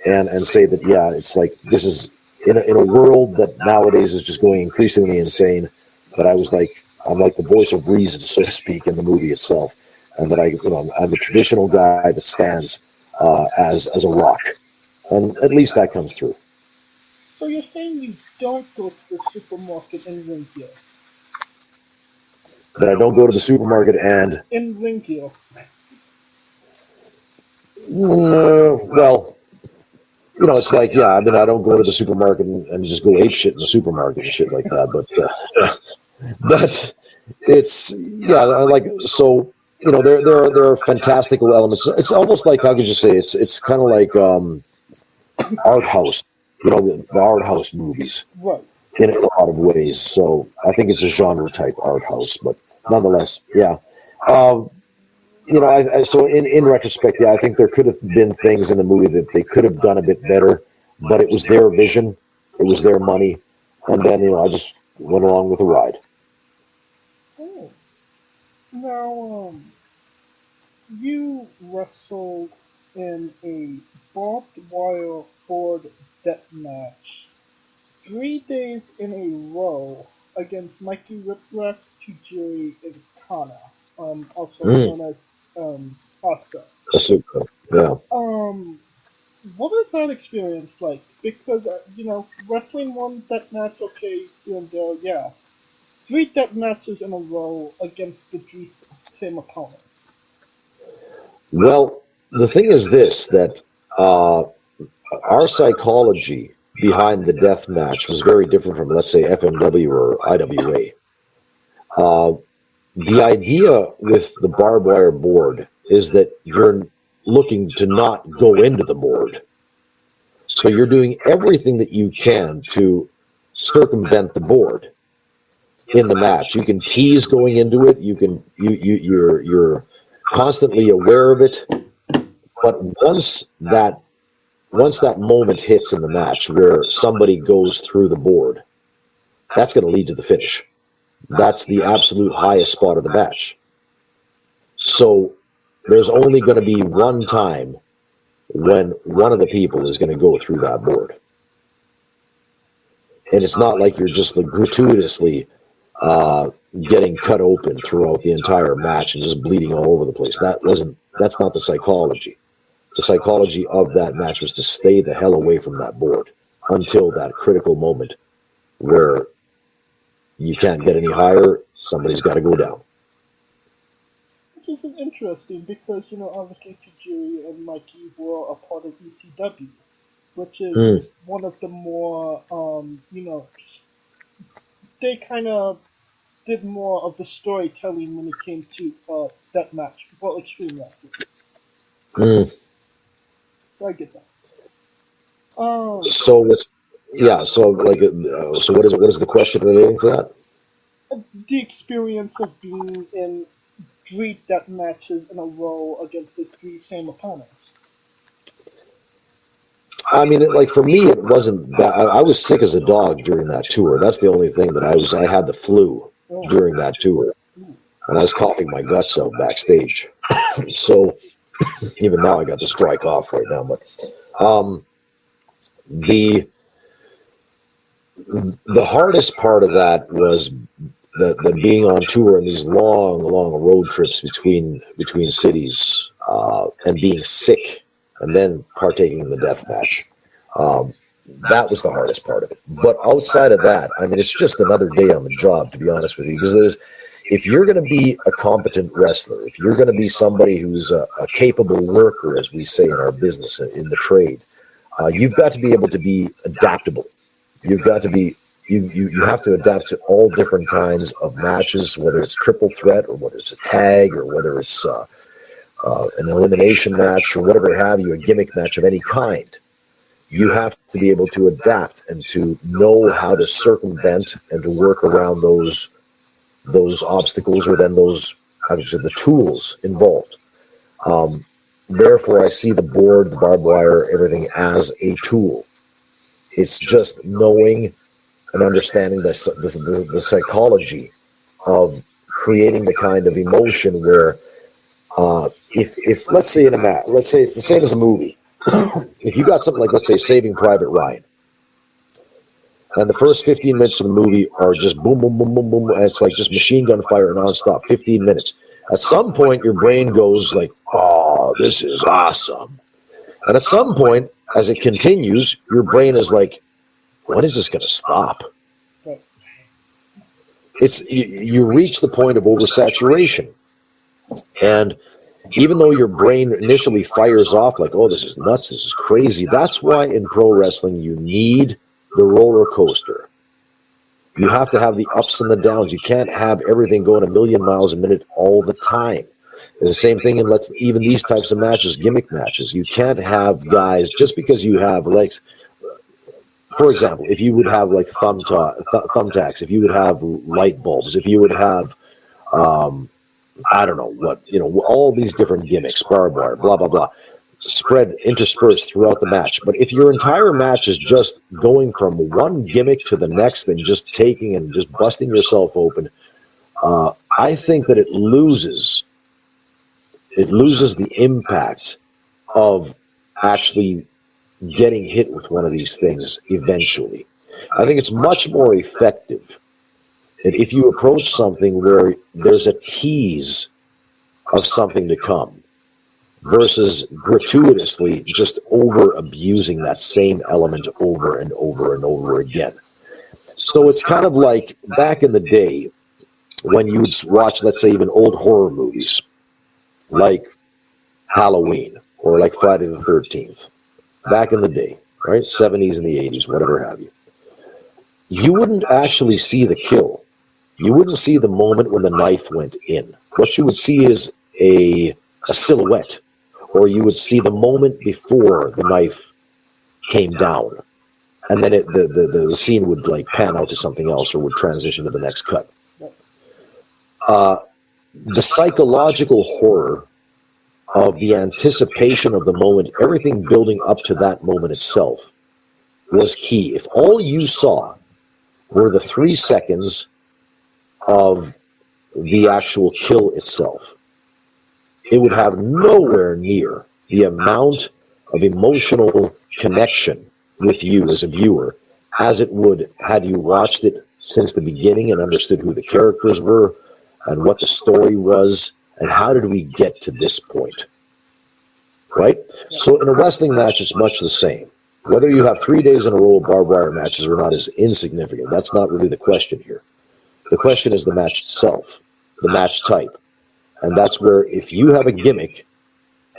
and say that, yeah, it's like this is in a world that nowadays is just going increasingly insane. But I'm like the voice of reason, so to speak, in the movie itself, and that I'm the traditional guy that stands as a rock, and at least that comes through. So you're saying you don't go to the supermarket in Ringhill? That I don't go to the supermarket and... In Ringhill. Well, it's like, yeah, I mean, I don't go to the supermarket and just go ape shit in the supermarket and shit like that, but it's, yeah, like, so, there are fantastical elements. It's almost like, how could you say, it's kind of like art house, the art house movies. Right. In a lot of ways. So I think it's a genre type art house, but nonetheless, yeah. So in retrospect, yeah, I think there could have been things in the movie that they could have done a bit better, but it was their vision, it was their money, and then, I just went along with the ride. Oh. Now, you wrestled in a barbed wire board death match 3 days in a row against Mikey Whipwreck, Tajiri, and Kana, also known as Oscar. Yeah. What was that experience like? Because wrestling one death match, okay, and yeah, 3 death matches in a row against the same opponents. Well, the thing is this, that our psychology behind the death match was very different from, let's say, FMW or IWA. The idea with the barbed wire board is that you're looking to not go into the board. So you're doing everything that you can to circumvent the board in the match. You can tease going into it. You're constantly aware of it. But once that moment hits in the match where somebody goes through the board, that's going to lead to the finish. That's the absolute highest spot of the match. So there's only going to be one time when one of the people is going to go through that board. And it's not like you're just gratuitously getting cut open throughout the entire match and just bleeding all over the place. That's not the psychology. The psychology of that match was to stay the hell away from that board until that critical moment where you can't get any higher, somebody's got to go down. Which is interesting because, obviously Tajiri and Mikey were a part of ECW, which is one of the more, they kind of did more of the storytelling when it came to that match, well, Extreme Wrestling. I get that. So what is the question relating to that? The experience of being in 3 death matches in a row against the 3 same opponents. I mean, for me, it wasn't bad. I was sick as a dog during that tour. That's the only thing that I had the flu during that tour. And I was coughing my guts out backstage. So even now I got this dry cough right now. But the hardest part of that was the being on tour and these long road trips between cities and being sick and then partaking in the death match. That was the hardest part of it. But outside of that, I mean, it's just another day on the job, to be honest with you, because if you're going to be a competent wrestler, if you're going to be somebody who's a capable worker, as we say in our business, in the trade, you've got to be able to be adaptable. You've got to be, you have to adapt to all different kinds of matches, whether it's triple threat or whether it's a tag or whether it's an elimination match or whatever have you, a gimmick match of any kind. You have to be able to adapt and to know how to circumvent and to work around those obstacles, or then the tools involved. Therefore, I see the board, the barbed wire, everything as a tool. It's just knowing and understanding the psychology of creating the kind of emotion where if let's say in a match, let's say it's the same as a movie. If you got something like, let's say, Saving Private Ryan, and the first 15 minutes of the movie are just boom, boom, boom, boom, boom, and it's like just machine gun fire nonstop, 15 minutes. At some point, your brain goes like, oh, this is awesome. And at some point, as it continues, your brain is like, when is this going to stop? You reach the point of oversaturation. And even though your brain initially fires off like, oh, this is nuts, this is crazy, that's why in pro wrestling you need the roller coaster. You have to have the ups and the downs. You can't have everything going a million miles a minute all the time. It's the same thing in even these types of matches, gimmick matches. You can't have guys, just because you have legs. For example, if you would have like thumbtacks, if you would have light bulbs, if you would have, I don't know what, all these different gimmicks, barbed wire, blah, blah, blah, interspersed throughout the match. But if your entire match is just going from one gimmick to the next and just taking and just busting yourself open, I think that it loses the impact of actually getting hit with one of these things eventually. I think it's much more effective if you approach something where there's a tease of something to come versus gratuitously just over abusing that same element over and over and over again. So it's kind of like back in the day when you would watch, let's say, even old horror movies like Halloween or like Friday the 13th, back in the day, right? 70s and the 80s, whatever have you. You wouldn't actually see the kill. You wouldn't see the moment when the knife went in. What you would see is a silhouette, or you would see the moment before the knife came down, and then the scene would like pan out to something else or would transition to the next cut. The psychological horror of the anticipation of the moment, everything building up to that moment itself, was key. If all you saw were the 3 seconds of the actual kill itself, it would have nowhere near the amount of emotional connection with you as a viewer as it would had you watched it since the beginning and understood who the characters were and what the story was and how did we get to this point, right? So in a wrestling match, it's much the same. Whether you have 3 days in a row of barbed wire matches or not is insignificant. That's not really the question here. The question is the match itself, the match type. And that's where if you have a gimmick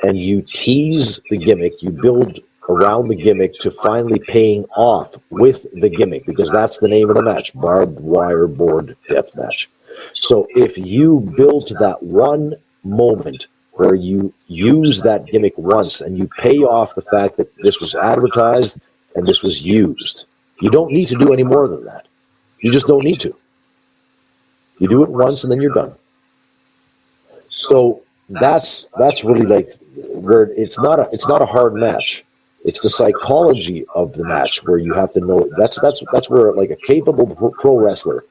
and you tease the gimmick, you build around the gimmick to finally paying off with the gimmick, because that's the name of the match, barbed wire board death match. So if you build to that one moment where you use that gimmick once and you pay off the fact that this was advertised and this was used, you don't need to do any more than that. You just don't need to. You do it once and then you're done. So that's really like where it's not a hard match. It's the psychology of the match where you have to know. That's where like a capable pro wrestler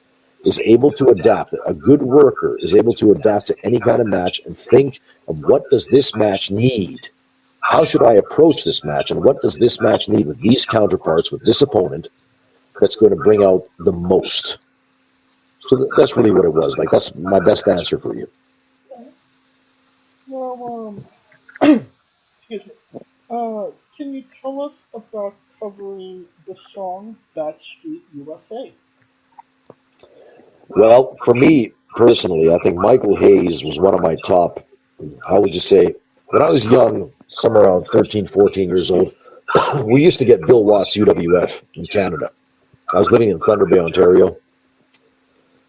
is able to adapt. A good worker is able to adapt to any kind of match and think of what does this match need? How should I approach this match? And what does this match need with these counterparts, with this opponent, that's going to bring out the most? So that's really what it was. Like, that's my best answer for you. Well, excuse me. Can you tell us about covering the song Backstreet USA? Well, for me personally, I think Michael Hayes was one of my top, how would you say, when I was young, somewhere around 13, 14 years old, we used to get Bill Watts UWF in Canada. I was living in Thunder Bay, Ontario,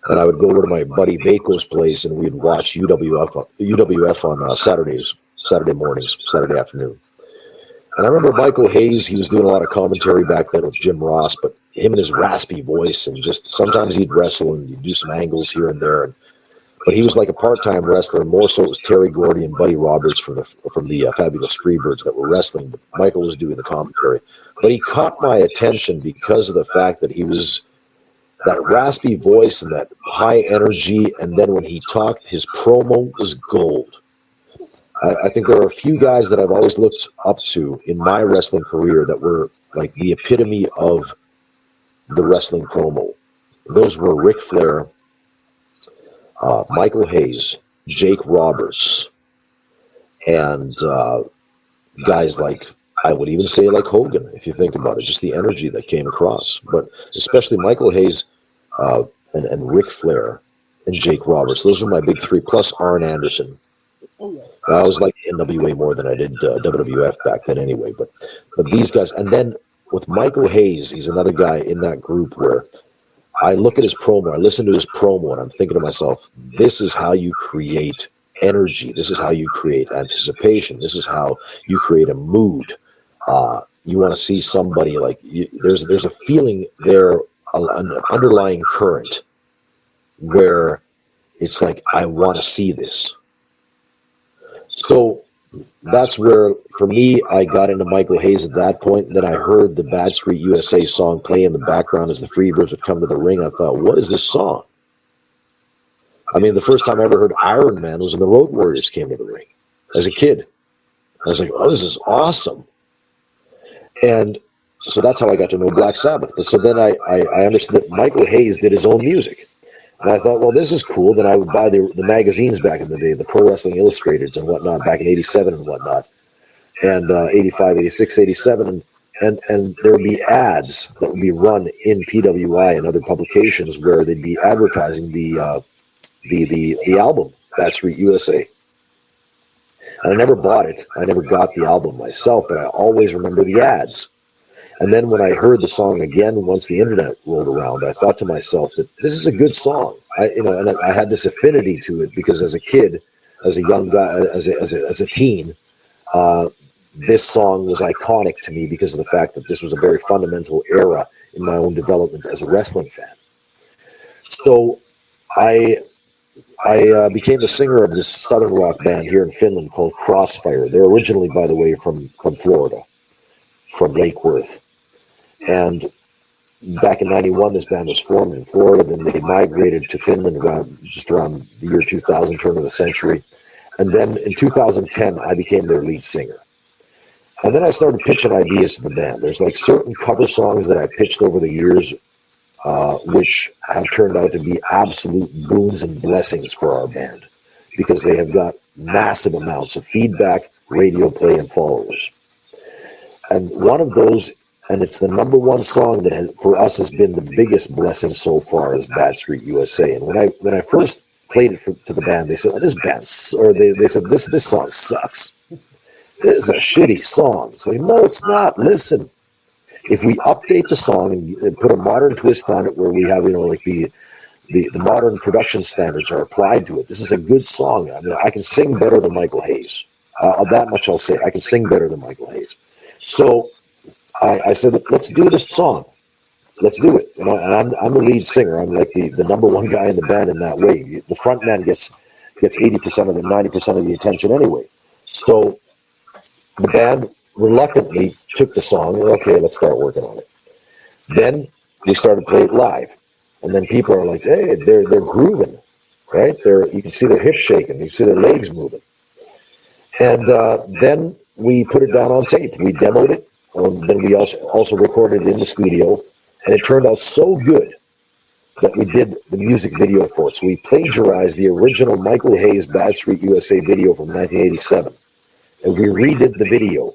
and I would go over to my buddy Vaco's place and we'd watch UWF on Saturday mornings, Saturday afternoon. And I remember Michael Hayes, he was doing a lot of commentary back then with Jim Ross, but him and his raspy voice, and just sometimes he'd wrestle and he'd do some angles here and there. But he was like a part-time wrestler. More so it was Terry Gordy and Buddy Roberts from the Fabulous Freebirds that were wrestling. But Michael was doing the commentary. But he caught my attention because of the fact that he was that raspy voice and that high energy. And then when he talked, his promo was gold. I think there are a few guys that I've always looked up to in my wrestling career that were like the epitome of the wrestling promo. Those were Ric Flair, Michael Hayes, Jake Roberts, and guys like, I would even say like Hogan, if you think about it, just the energy that came across. But especially Michael Hayes and Ric Flair and Jake Roberts. Those were my big three, plus Arn Anderson. Oh, yeah. I was like NWA more than I did WWF back then anyway. But these guys, and then with Michael Hayes, he's another guy in that group where I look at his promo, I listen to his promo, and I'm thinking to myself, this is how you create energy. This is how you create anticipation. This is how you create a mood. You want to see somebody like there's a feeling there, an underlying current where it's like, I want to see this. So that's where, for me, I got into Michael Hayes at that point. And then I heard the Bad Street USA song play in the background as the Freebirds would come to the ring. I thought, what is this song? I mean, the first time I ever heard Iron Man was when the Road Warriors came to the ring as a kid. I was like, oh, this is awesome. And so that's how I got to know Black Sabbath. But so then I understood that Michael Hayes did his own music. And I thought, well, this is cool. Then I would buy the magazines back in the day, the Pro Wrestling Illustrateds and whatnot, back in 87 and whatnot, and 85, 86, 87. And there would be ads that would be run in PWI and other publications where they'd be advertising the album, Bad Street USA. And I never bought it. I never got the album myself, but I always remember the ads. And then when I heard the song again, once the internet rolled around, I thought to myself that this is a good song. And I had this affinity to it because as a kid, as a young guy, as a teen, this song was iconic to me because of the fact that this was a very fundamental era in my own development as a wrestling fan. So I became the singer of this southern rock band here in Finland called Crossfire. They're originally, by the way, from Florida, from Lake Worth. And back in 91, this band was formed in Florida. Then they migrated to Finland around the year 2000, turn of the century. And then in 2010, I became their lead singer. And then I started pitching ideas to the band. There's like certain cover songs that I pitched over the years, which have turned out to be absolute boons and blessings for our band because they have got massive amounts of feedback, radio play, and followers. And one of those, and it's the number one song that for us has been the biggest blessing so far, is Bad Street USA. And when I first played it to the band, they said, "Oh, this band," or they said, "This song sucks. This is a shitty song." It's like, no, it's not. Listen. If we update the song and put a modern twist on it where we have, like the modern production standards are applied to it, this is a good song. I mean, I can sing better than Michael Hayes. That much I'll say. I can sing better than Michael Hayes. So I said, let's do this song. Let's do it. And I'm the lead singer. I'm like the number one guy in the band in that way. The front man gets 80% of the 90% of the attention anyway. So the band reluctantly took the song. Okay, let's start working on it. Then we started playing it live, and then people are like, "Hey, they're grooving, right? You can see their hips shaking, you can see their legs moving." And then we put it down on tape. We demoed it, and then we also recorded it in the studio, and it turned out so good that we did the music video for it. So we plagiarized the original Michael Hayes Bad Street USA video from 1987, and we redid the video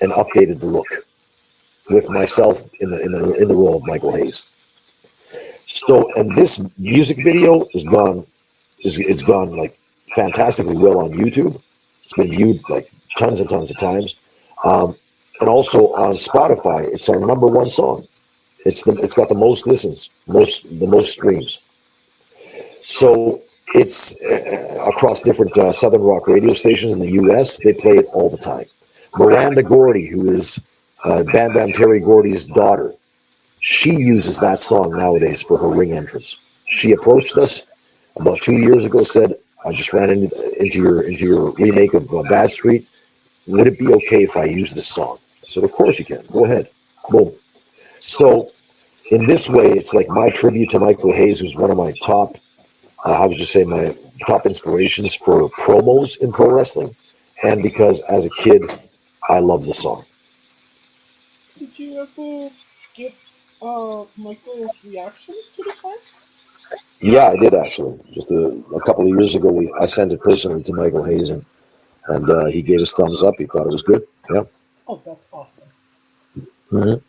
and updated the look with myself in the role of Michael Hayes. So, and this music video is gone. It's gone like fantastically well on YouTube. It's been viewed like tons and tons of times, and also on Spotify. It's our number one song. It's got the most listens, the most streams. So it's across different Southern rock radio stations in the U.S. They play it all the time. Miranda Gordy, who is Bam Bam Terry Gordy's daughter, she uses that song nowadays for her ring entrance. She approached us about 2 years ago, said, "I just ran into your remake of Bad Street. Would it be okay if I use this song?" I said, "Of course you can. Go ahead." Boom. So in this way, it's like my tribute to Michael Hayes, who's one of my top, how would you say, my top inspirations for promos in pro wrestling. And because as a kid, I love the song. Did you ever get Michael's reaction to the song? Yeah, I did actually. Just a couple of years ago, I sent it personally to Michael Hayes, and he gave us thumbs up. He thought it was good. Yeah. Oh, that's awesome. Mm-hmm.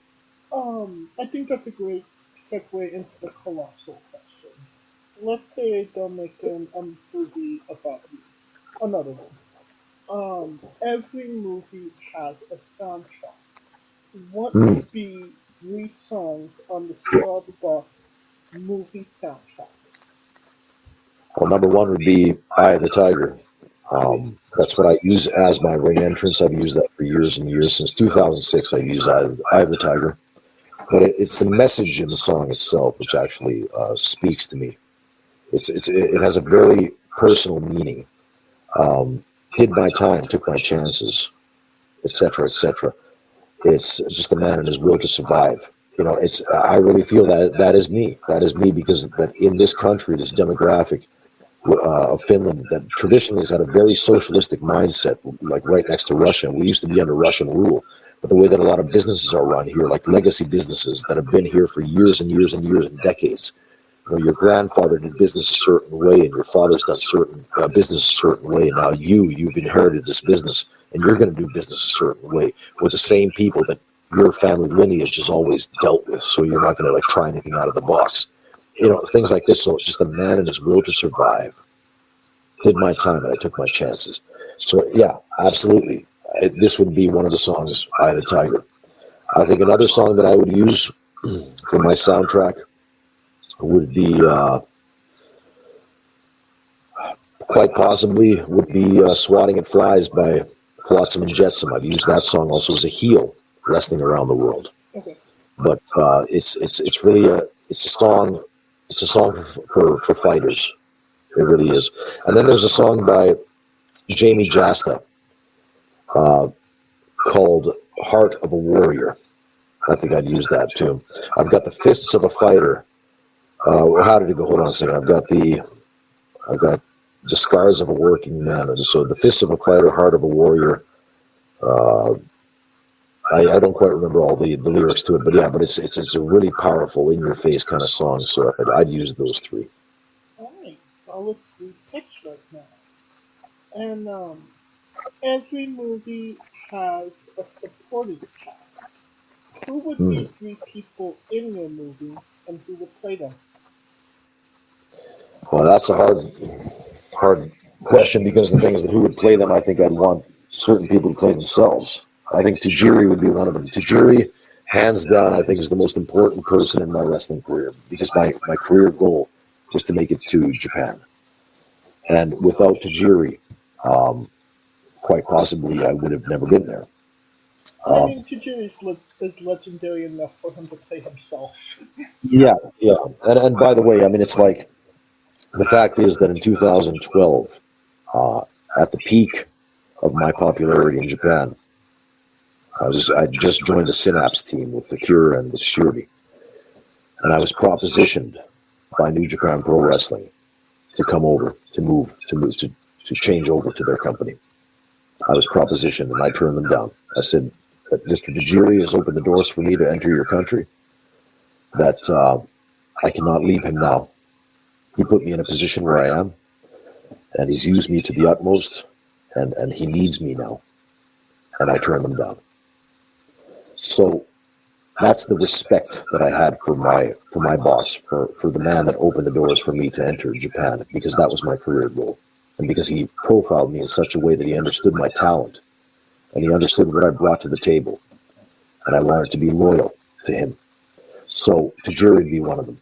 I think that's a great segue into the colossal question. Let's say I don't make a movie about you. Another one. Every movie has a soundtrack. What would be 3 songs on the StarBuck movie soundtrack? Well, number 1 would be Eye of the Tiger. That's what I use as my ring entrance. I've used that for years and years. Since 2006, I use Eye of the Tiger. But it's the message in the song itself which actually speaks to me. It has a very personal meaning. Did my time, took my chances, etc., etc. It's just a man and his will to survive. You know, I really feel that is me. That is me, because that in this country, this demographic of Finland that traditionally has had a very socialistic mindset, like right next to Russia. We used to be under Russian rule, but the way that a lot of businesses are run here, like legacy businesses that have been here for years and years and years and decades. You know, your grandfather did business a certain way, and your father's done certain business a certain way, and now you've inherited this business, and you're going to do business a certain way with the same people that your family lineage has always dealt with. So you're not going to like try anything out of the box. You know, things like this. So it's just a man and his will to survive. Did my time and I took my chances. So yeah, absolutely. This would be one of the songs, Eye of the Tiger. I think another song that I would use for my soundtrack would be quite possibly Swatting at Flies by Flotsam and Jetsam. I've used that song also as a heel wrestling around the world. Okay. But it's really a song for fighters. It really is. And then there's a song by Jamie Jasta called Heart of a Warrior. I think I'd use that too. I've got the Fists of a Fighter. How did it go? Hold on a second. I've got the Scars of a Working Man. And so the Fists of a Fighter, Heart of a Warrior. I don't quite remember all the lyrics to it, but yeah, but it's a really powerful, in-your-face kind of song. So I'd use those 3. Alright, solid 3 picks right now. And every movie has a supporting cast. Who would be 3 people in your movie, and who would play them? Well, that's a hard question, because the thing is that who would play them, I think I'd want certain people to play themselves. I think Tajiri would be one of them. Tajiri, hands down, I think is the most important person in my wrestling career, because my career goal was to make it to Japan. And without Tajiri, quite possibly I would have never been there. I mean, Tajiri is legendary enough for him to play himself. Yeah. And by the way, I mean, it's like, the fact is that in 2012, at the peak of my popularity in Japan, I just joined the Synapse team with the Cure and the Shootin, and I was propositioned by New Japan Pro Wrestling to come over, to change over to their company. I was propositioned, and I turned them down. I said that Mr. Tajiri has opened the doors for me to enter your country, that I cannot leave him now. He put me in a position where I am, and he's used me to the utmost, and he needs me now. And I turned them down. So that's the respect that I had for my boss, for the man that opened the doors for me to enter Japan, because that was my career goal. And because he profiled me in such a way that he understood my talent, and he understood what I brought to the table. And I wanted to be loyal to him. So Tajiri would be one of them.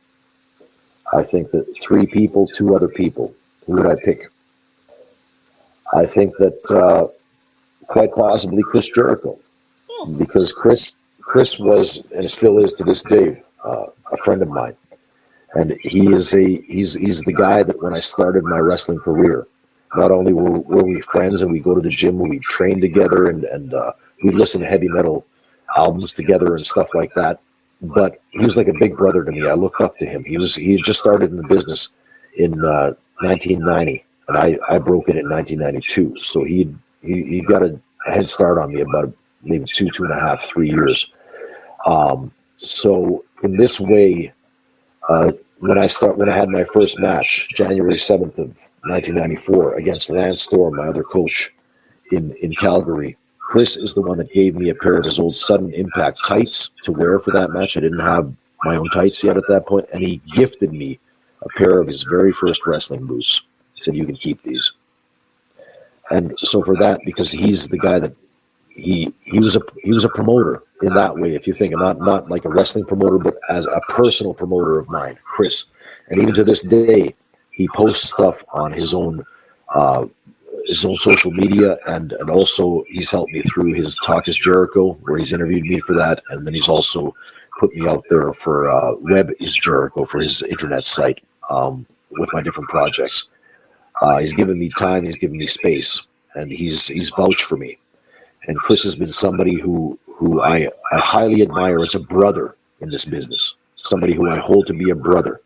I think that 3 people, 2 other people. Who would I pick? I think that quite possibly Chris Jericho, because Chris was and still is to this day a friend of mine, and he's the guy that when I started my wrestling career, not only were we friends and we go to the gym and we train together and we listen to heavy metal albums together and stuff like that, but he was like a big brother to me. I looked up to him. He had just started in the business in 1990, and I broke it in 1992. So he got a head start on me about maybe 2.5, 3 years. So in this way, when I had my first match, January 7th of 1994, against Lance Storm, my other coach in Calgary, Chris is the one that gave me a pair of his old Sudden Impact tights to wear for that match. I didn't have my own tights yet at that point, and he gifted me a pair of his very first wrestling boots. He said, "You can keep these." And so for that, because he's the guy that he was a promoter in that way, if you think, not like a wrestling promoter, but as a personal promoter of mine, Chris. And even to this day, he posts stuff on his own social media, and also he's helped me through his Talk is Jericho, where he's interviewed me for that, and then he's also put me out there for Web is Jericho, for his internet site, with my different projects. He's given me time, he's given me space, and he's vouched for me. And Chris has been somebody who I highly admire as a brother in this business, somebody who I hold to be a brother,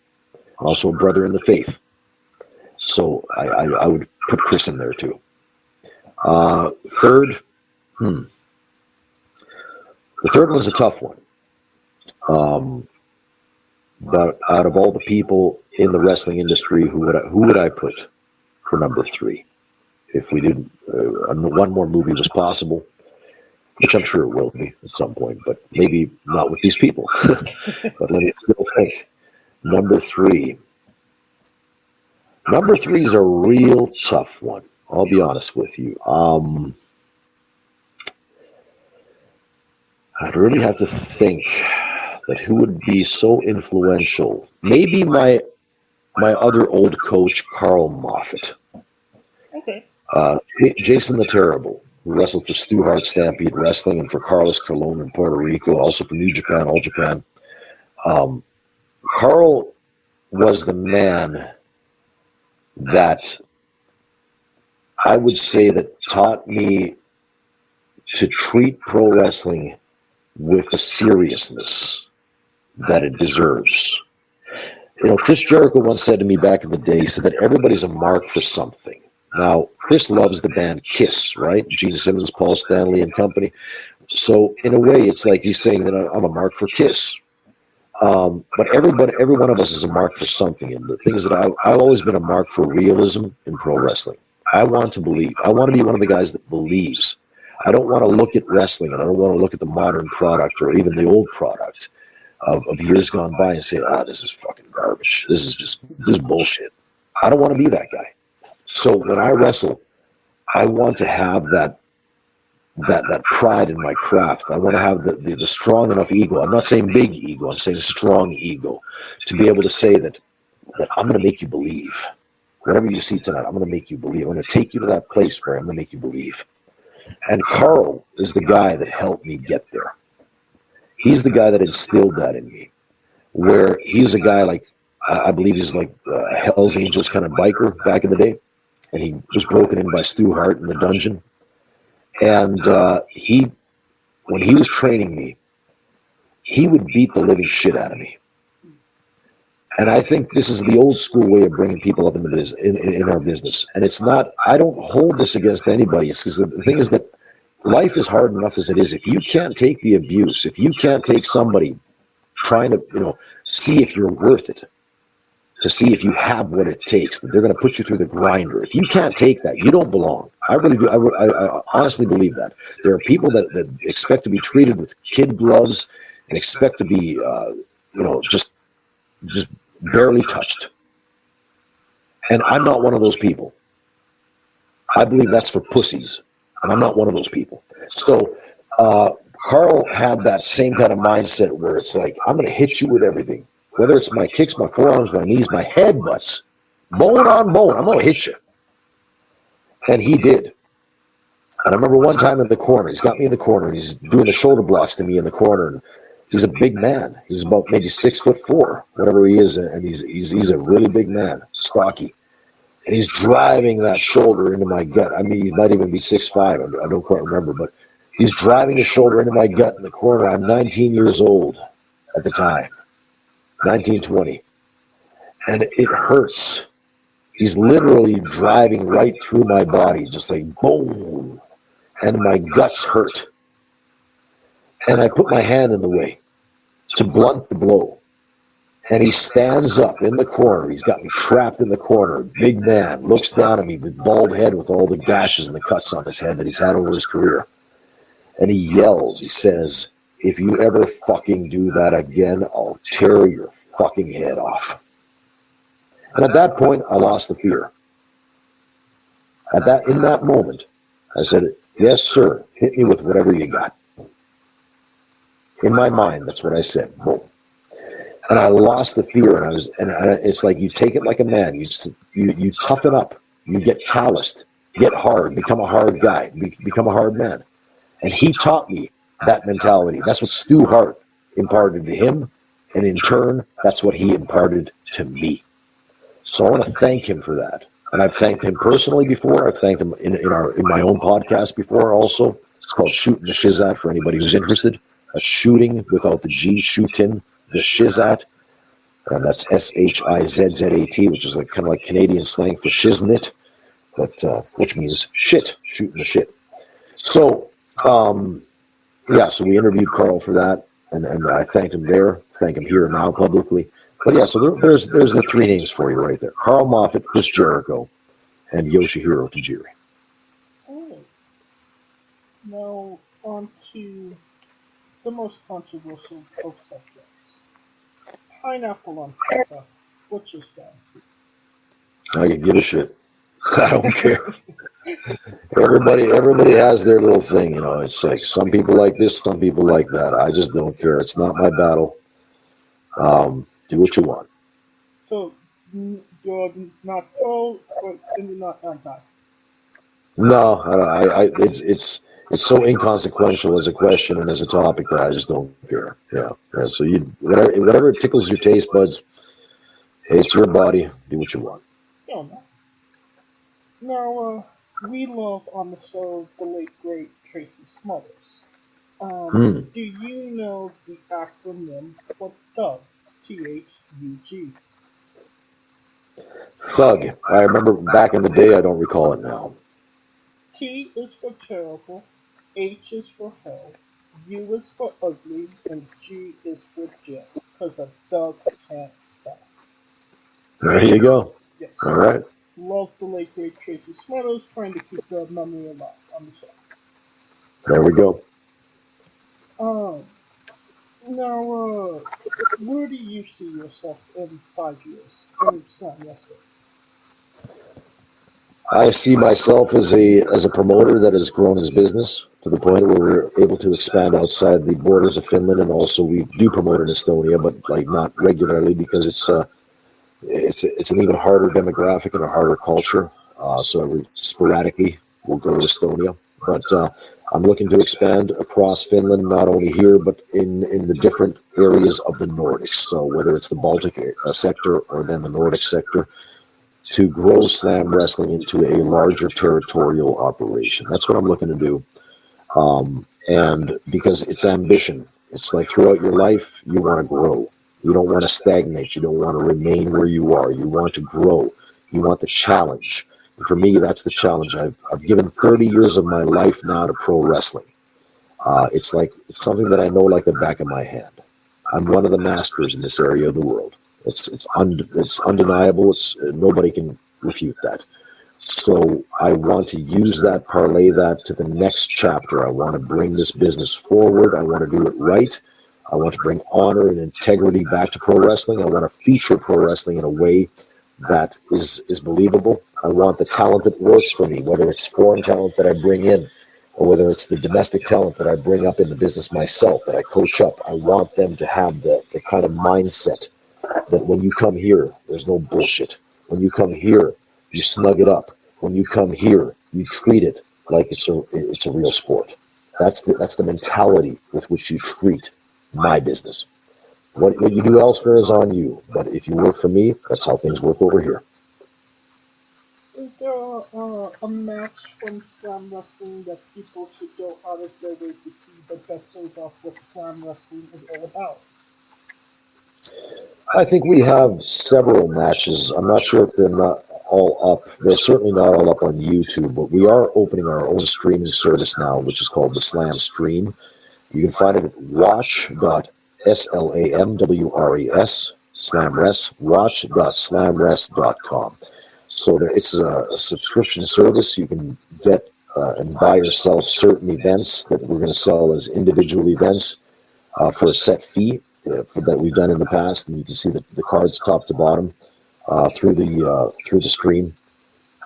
also a brother in the faith. So I would put Chris in there too. Third, the third one's a tough one. But out of all the people in the wrestling industry, who would I put for number 3? If we did one more movie was possible, which I'm sure it will be at some point, but maybe not with these people. But let me still think. Number 3. Number 3 is a real tough one. I'll be honest with you. I'd really have to think that who would be so influential. Maybe my other old coach, Carl Moffat. Okay. Jason the Terrible, who wrestled for Stu Hart Stampede Wrestling and for Carlos Colon in Puerto Rico, also for New Japan, All Japan. Carl was the man that I would say that taught me to treat pro wrestling with the seriousness that it deserves. You know, Chris Jericho once said to me back in the day, he said that everybody's a mark for something. Now, Chris loves the band Kiss, right? Gene Simmons, Paul Stanley, and company. So, in a way, it's like he's saying that I'm a mark for Kiss. But every one of us is a mark for something. And the thing is that I've always been a mark for realism in pro wrestling. I want to believe. I want to be one of the guys that believes. I don't want to look at wrestling, and I don't want to look at the modern product or even the old product of years gone by and say, this is fucking garbage. This is bullshit. I don't want to be that guy. So when I wrestle, I want to have that pride in my craft. I want to have the strong enough ego. I'm not saying big ego. I'm saying strong ego to be able to say that I'm going to make you believe. Whatever you see tonight, I'm going to make you believe. I'm going to take you to that place where I'm going to make you believe. And Carl is the guy that helped me get there. He's the guy that instilled that in me, where he was a guy like, I believe he's like a Hell's Angels kind of biker back in the day. And he was broken in by Stu Hart in the dungeon. And when he was training me, he would beat the living shit out of me. And I think this is the old school way of bringing people up into this in our business. And it's not, I don't hold this against anybody. It's because the thing is that life is hard enough as it is. If you can't take the abuse, if you can't take somebody trying to, see if you're worth it, to see if you have what it takes, that they're going to put you through the grinder. If you can't take that, you don't belong. I really do. I honestly believe that. There are people that expect to be treated with kid gloves and expect to be, just barely touched. And I'm not one of those people. I believe that's for pussies, and I'm not one of those people. So Carl had that same kind of mindset where it's like, I'm going to hit you with everything. Whether it's my kicks, my forearms, my knees, my headbutts, bone on bone, I'm going to hit you. And he did. And I remember one time in the corner, he's got me in the corner, and he's doing the shoulder blocks to me in the corner, and he's a big man. He's about maybe 6'4", whatever he is, and he's a really big man, stocky. And he's driving that shoulder into my gut. I mean, he might even be 6'5", I don't quite remember, but he's driving his shoulder into my gut in the corner. I'm 19 years old at the time, 1920. And it hurts. He's literally driving right through my body, just like boom. And my guts hurt. And I put my hand in the way to blunt the blow. And he stands up in the corner. He's got me trapped in the corner. Big man, looks down at me with bald head with all the gashes and the cuts on his head that he's had over his career. And he yells, he says, "If you ever fucking do that again, I'll tear your fucking head off." And at that point, I lost the fear. In that moment, I said, "Yes, sir, hit me with whatever you got." In my mind, that's what I said. Boom. And I lost the fear, and it's like you take it like a man. You toughen up. You get calloused, get hard, become a hard guy, become a hard man. And he taught me that mentality. That's what Stu Hart imparted to him, and in turn, that's what he imparted to me. So I want to thank him for that. And I've thanked him personally before. I've thanked him in my own podcast before also. It's called Shootin the Shizzat for anybody who's interested. A shooting without the G, Shootin the Shizzat. And that's Shizzat, which is kind of like Canadian slang for shiznit, but which means shit, shooting the shit. So, so we interviewed Carl for that, and I thanked him there, thank him here now publicly. But yeah, so there's the three names for you right there: Carl Moffat, Chris Jericho, and Yoshihiro Tajiri. All right. Now on to the most controversial of subjects. Pineapple on pizza. What's your stance? I can give a shit. I don't care. Everybody has their little thing, It's like some people like this, some people like that. I just don't care. It's not my battle. Do what you want. So you're not pro, but you're not anti. No, it's so inconsequential as a question and as a topic that I just don't care. Yeah. So whatever tickles your taste buds, it's your body. Do what you want. Yeah, man. Now, we love on the show the late great Tracy Smothers. Do you know the acronym for THUG? THUG. Thug. I remember back in the day. I don't recall it now. T is for terrible, H is for hell, U is for ugly, and G is for jet, because a thug can't stop. There you go. Yes. All right. Love the late great Tracy Smothers, trying to keep the memory alive on the show. There we go. Now, where do you see yourself in 5 years in Slam Wrestling? I see myself as a promoter that has grown his business to the point where we're able to expand outside the borders of Finland, and also we do promote in Estonia, but like not regularly because it's an even harder demographic and a harder culture. So sporadically we'll go to Estonia, but I'm looking to expand across Finland, not only here but in the different areas of the Nordics. So whether it's the Baltic sector or then the Nordic sector, to grow Slam Wrestling into a larger territorial operation. That's what I'm looking to do. And because it's ambition. It's like throughout your life, you want to grow. You don't want to stagnate. You don't want to remain where you are. You want to grow. You want the challenge. And for me, that's the challenge. I've given 30 years of my life now to pro wrestling. It's something that I know like the back of my hand. I'm one of the masters in this area of the world. It's undeniable. Nobody can refute that. So I want to use that, parlay that to the next chapter. I want to bring this business forward. I want to do it right. I want to bring honor and integrity back to pro wrestling. I want to feature pro wrestling in a way that is believable. I want the talent that works for me, whether it's foreign talent that I bring in, or whether it's the domestic talent that I bring up in the business myself, that I coach up. I want them to have the kind of mindset that when you come here, there's no bullshit. When you come here, you snug it up. When you come here, you treat it like it's a real sport. That's the mentality with which you treat my business. What you do elsewhere is on you, but if you work for me, that's how things work over here. Is there a match from Slam Wrestling that people should go out of their way to see that best shows off what Slam Wrestling is all about? I think we have several matches. I'm not sure if they're not all up. They're certainly not all up on YouTube, but we are opening our own streaming service now, which is called the Slam Stream. You can find it at watch.slamwres, slamres, watch.slamres.com. So it's a subscription service. You can get and buy or sell certain events that we're going to sell as individual events for a set fee that we've done in the past, and you can see the cards top to bottom through the stream,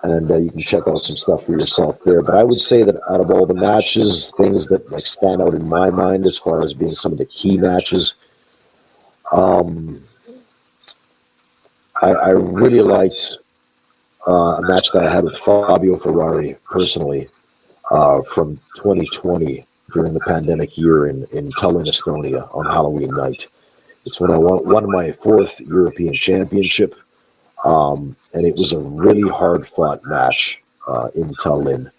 and you can check out some stuff for yourself there. But I would say that out of all the matches, things that like stand out in my mind as far as being some of the key matches, I really liked a match that I had with Fabio Ferrari personally from 2020 during the pandemic year in Tallinn, Estonia on Halloween night. It's when I won my 4th European Championship, and it was a really hard fought match in Tallinn.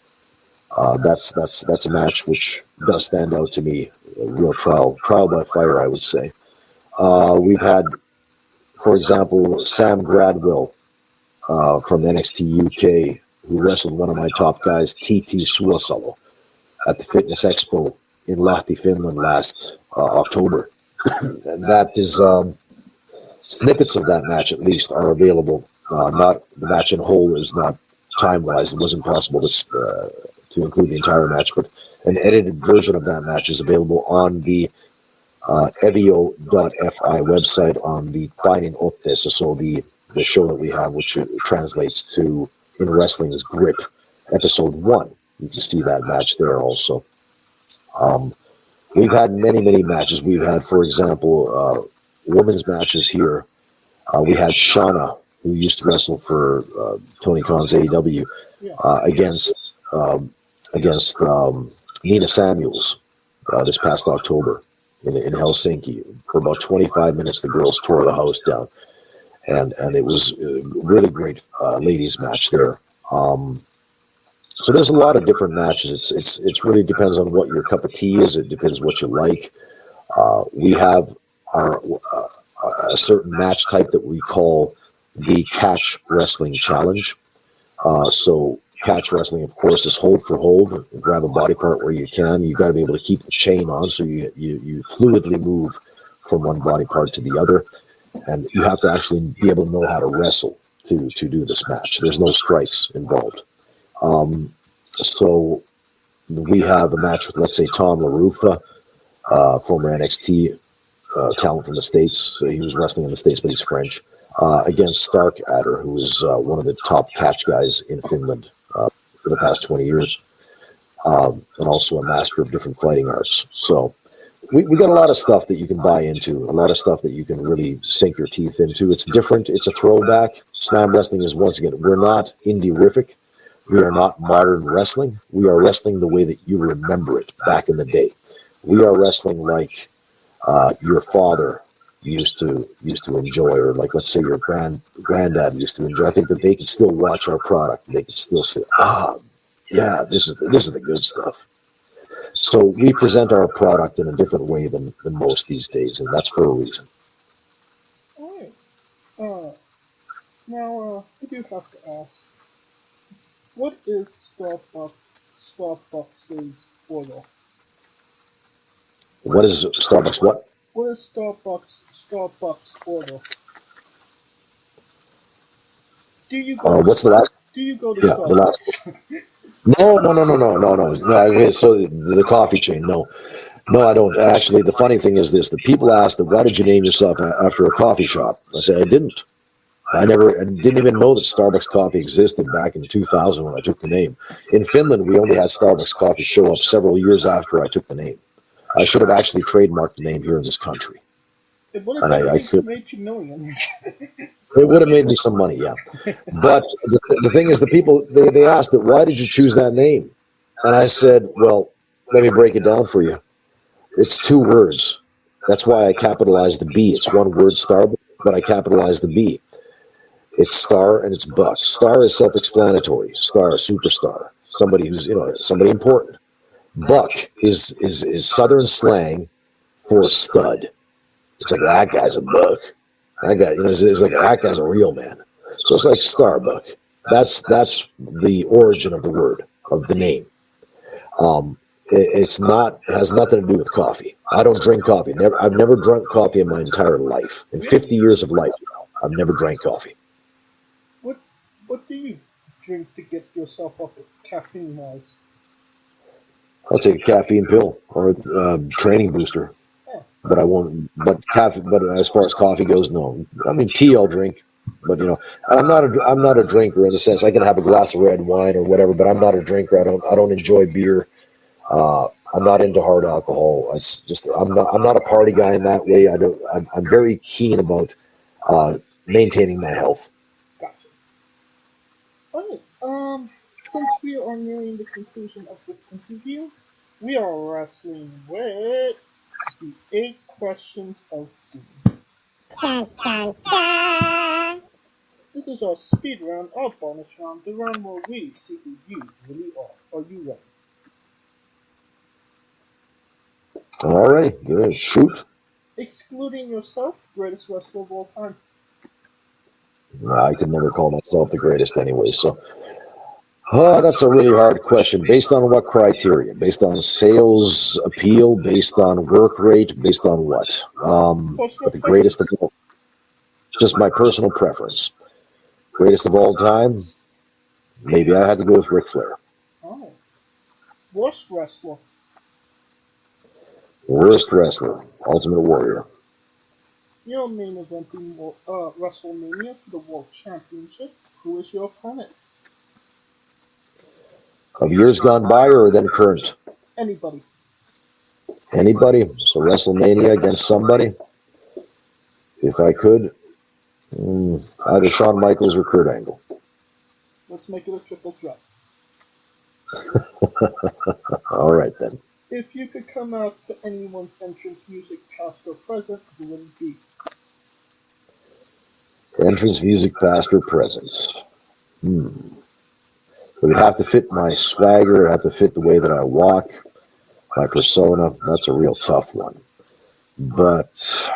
That's a match which does stand out to me, a real trial by fire, I would say. We've had, for example, Sam Gradwell from NXT UK, who wrestled one of my top guys, TT Suosalo, at the Fitness Expo in Lahti, Finland last October. And that is, snippets of that match at least are available. Not the match in whole is not time-wise. It wasn't possible to include the entire match, but an edited version of that match is available on the evio.fi website on the Painin Ottes, so the show that we have, which translates to In Wrestling's Grip, episode 1. You can see that match there also. We've had many matches. We've had, for example, women's matches here. We had Shauna, who used to wrestle for Tony Khan's AEW, against Nina Samuels this past October in Helsinki. For about 25 minutes, the girls tore the house down. And it was a really great ladies match there. So there's a lot of different matches. It really depends on what your cup of tea is. It depends what you like. We have a certain match type that we call the Catch Wrestling Challenge. So catch wrestling, of course, is hold for hold. Grab a body part where you can. You've got to be able to keep the chain on, so you fluidly move from one body part to the other. And you have to actually be able to know how to wrestle to do this match. There's no strikes involved. So we have a match with, let's say, Tom LaRufa, former NXT talent from the States. He was wrestling in the States, but he's French, against Stark Adder, who is one of the top catch guys in Finland for the past 20 years, and also a master of different fighting arts. So we got a lot of stuff that you can buy into, a lot of stuff that you can really sink your teeth into. It's different. It's a throwback. Slam wrestling is, once again, we're not indie-rific. We are not modern wrestling. We are wrestling the way that you remember it back in the day. We are wrestling like your father used to enjoy, or like, let's say, your granddad used to enjoy. I think that they can still watch our product. They can still say, yeah, this is the good stuff. So we present our product in a different way than most these days, and that's for a reason. All right. Now, I do have to ask, what is StarBuck's order? What is Starbucks? What? What is StarBuck's order? Do you go? What's the last? Do you go to Yeah, the last. No. So the coffee chain. No, I don't. Actually, the funny thing is this: the people ask that, why did you name yourself after a coffee shop? I said I didn't. I didn't even know that Starbucks coffee existed back in 2000 when I took the name. In Finland, we only had Starbucks coffee show up several years after I took the name. I should have actually trademarked the name here in this country. It would have made you millions. It would have made me some money, yeah. But the thing is, the people, they asked that, why did you choose that name? And I said, well, let me break it down for you. It's 2 words. That's why I capitalized the B. It's 1 word, Starbucks, but I capitalized the B. It's Star and it's Buck. Star is self-explanatory. Star, superstar, somebody who's, somebody important. Buck is Southern slang for stud. it's like that guy's a buck. That guy, it's like that guy's a real man. So it's like StarBuck. That's the origin of the word, of the name. It has nothing to do with coffee. I don't drink coffee. I've never drunk coffee in my entire life. In 50 years of life now, I've never drank coffee. What do you drink to get yourself up caffeine wise? I'll take a caffeine pill or a training booster, but I won't. But as far as coffee goes, no. I mean, tea I'll drink, but I'm not a drinker in the sense I can have a glass of red wine or whatever, but I'm not a drinker. I don't enjoy beer. I'm not into hard alcohol. It's just I'm not a party guy in that way. I'm very keen about maintaining my health. Gotcha. Alright, since we are nearing the conclusion of this interview, we are wrestling with the 8 questions of doom. This is our speed round, our bonus round, the round where we see who you really are. Are you ready? All right, good. Shoot. Excluding yourself, greatest wrestler of all time. I could never call myself the greatest anyway, so. That's a really hard question. Based on what criteria? Based on sales appeal? Based on work rate? Based on what? But the greatest of all, just my personal preference. Greatest of all time? Maybe I had to go with Ric Flair. Oh. Worst wrestler? Worst wrestler? Ultimate Warrior. You're main eventing WrestleMania for the World Championship. Who is your opponent? Of years gone by or then current? Anybody. Anybody? So WrestleMania against somebody? If I could, either Shawn Michaels or Kurt Angle. Let's make it a triple threat. All right, then. If you could come out to anyone's entrance music, past or present, who would it be? Entrance music, past or present. It would have to fit my swagger. It would have to fit the way that I walk, my persona. That's a real tough one. But,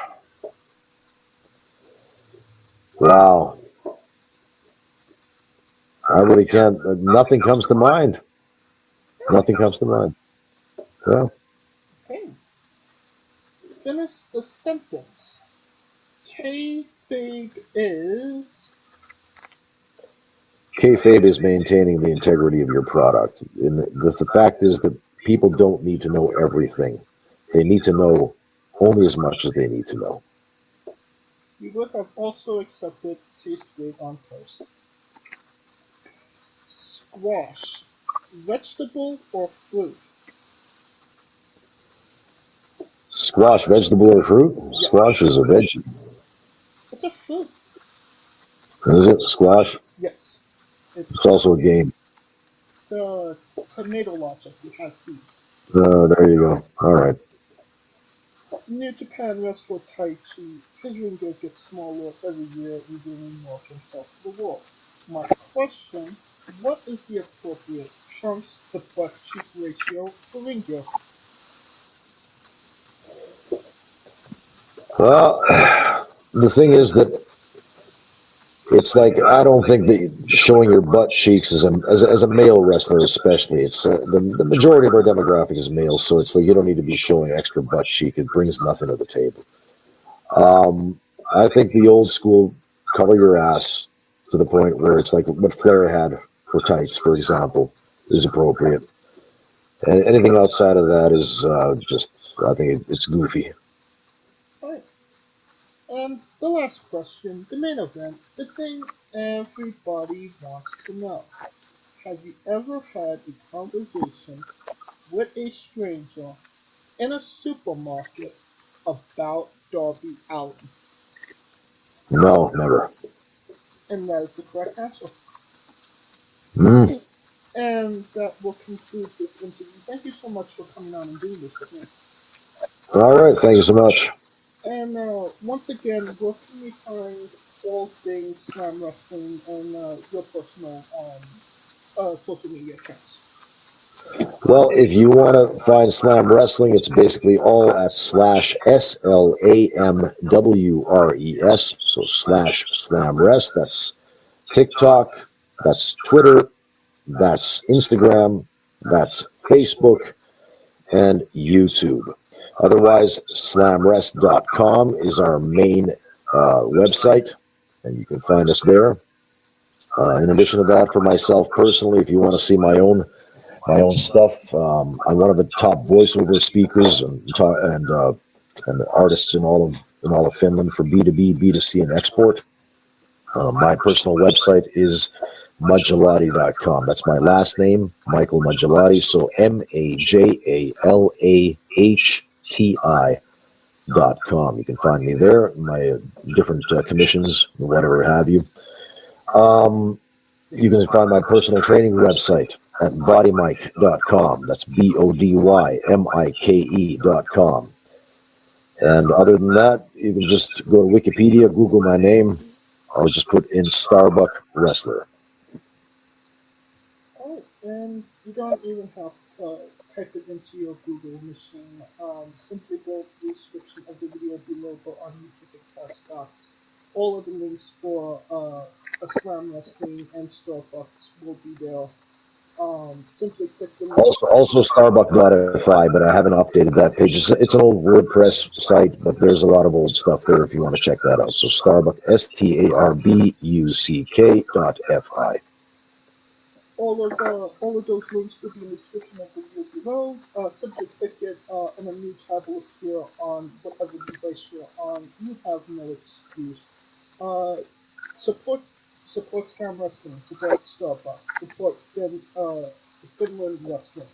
wow. I really can't. Nothing comes to mind. Nothing comes to mind. Yeah. Okay. Finish the sentence. Kayfabe is... Kayfabe is maintaining the integrity of your product. And the fact is that people don't need to know everything. They need to know only as much as they need to know. You would have also accepted taste great on toast. Squash. Vegetable or fruit? Squash, vegetable or fruit? Squash is a veggie. It's a fruit. Is it? Squash? Yes. It's also a game. The tomato latte you have seeds. There you go. All right. New Japan wrestler Taichi, his ring gear gets smaller every year, revealing more of himself to the world. My question, what is the appropriate trunks to butt cheek ratio for ring gear? Well, the thing is that it's like, I don't think that showing your butt cheeks as a male wrestler especially, it's the majority of our demographic is male, so it's like you don't need to be showing extra butt cheek. It brings nothing to the table. I think the old school cover your ass to the point where it's like what Flair had for tights, for example, is appropriate. And anything outside of that is just, I think it's goofy. Alright. And the last question, the main event, the thing everybody wants to know. Have you ever had a conversation with a stranger in a supermarket about Darby Allin? No, never. And that is the correct answer. And that will conclude this interview. Thank you so much for coming on and doing this with me. All right, thank you so much. And once again, where can we find all things Slam Wrestling and your personal social media accounts? Well, if you want to find Slam Wrestling, it's basically all at /SLAMWRES, so /SlamRest. That's TikTok, that's Twitter, that's Instagram, that's Facebook, and YouTube. Otherwise, slamrest.com is our main website, and you can find us there. In addition to that, for myself personally, if you want to see my own stuff, I'm one of the top voiceover speakers and artists in all of Finland for B2B, B2C, and export. My personal website is Majalati.com. That's my last name, Michael Majalati. So MAJALAHTI.com. You can find me there. My different commissions, whatever have you. You can find my personal training website at bodymike.com. That's BODYMIKE.com. And other than that, you can just go to Wikipedia, Google my name. I'll just put in StarBuck Wrestler. Oh, and you don't even have to type it into your Google machine. Simply go to the description of the video below, go on YouTube and press docs. All of the links for Slam Wrestling and StarBuck will be there. Simply click the link. Also StarBuck.fi, but I haven't updated that page. It's an old WordPress site, but there's a lot of old stuff there if you want to check that out. So StarBuck, StarBuck.fi. All of those links will be in the description of the video below. Simply click it, and a new tab will appear on whatever device you're on. You have no excuse. Support Slam Wrestling, support StarBuck, support Finland Wrestling.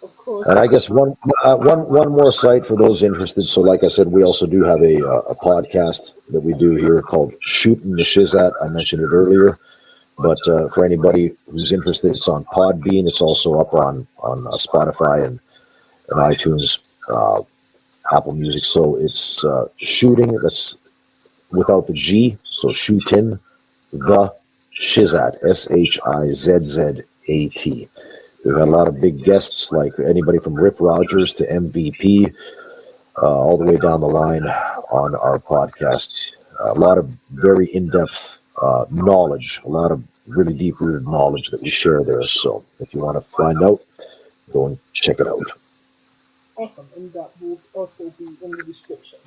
Of course. And I guess one more site for those interested. So, like I said, we also do have a podcast that we do here called Shootin the Shizzat. I mentioned it earlier, but for anybody who's interested, it's on Podbean. It's also up on Spotify and iTunes, Apple Music. So it's Shooting. That's without the G. So Shootin the Shizzat. SHIZZAT. We've had a lot of big guests, like anybody from Rip Rogers to MVP, all the way down the line on our podcast. A lot of very in-depth knowledge, a lot of really deep-rooted knowledge that we share there. So if you want to find out, go and check it out. Awesome, and that will also be in the description.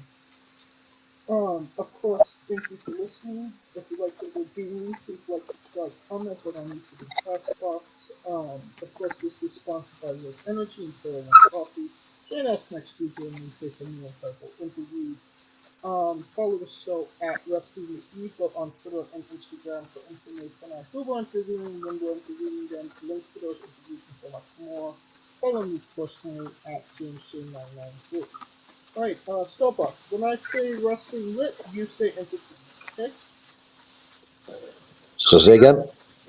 Of course, thank you for listening. If you like what we're doing, please like, subscribe, comment on YouTube and text box. Of course, this is sponsored by Red Energy and Carolina Coffee. Join us next week when we take a new title interview. Follow the show at WrestlingWithe on Twitter and Instagram for information on who we're interviewing, when we're interviewing them, links to those interviews, and so much more. Follow me personally at JamesJ993. Alright, StarBuck, when I say wrestling wit, you say entertainment, okay? So say again?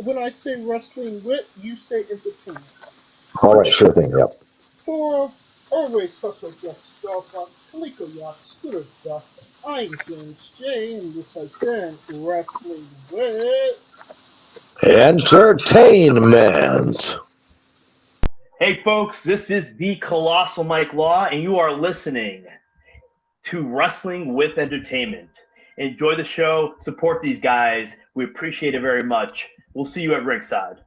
When I say wrestling wit, you say entertainment. All right, sure thing, yep. For always special guest StarBuck, Kaliko Yacht, Scooter Dust, I'm James J, and this has been Wrestling Wit Entertainment. Hey folks, this is the Colossal Mike Law, and you are listening to Wrestling with Entertainment. Enjoy the show, support these guys. We appreciate it very much. We'll see you at ringside.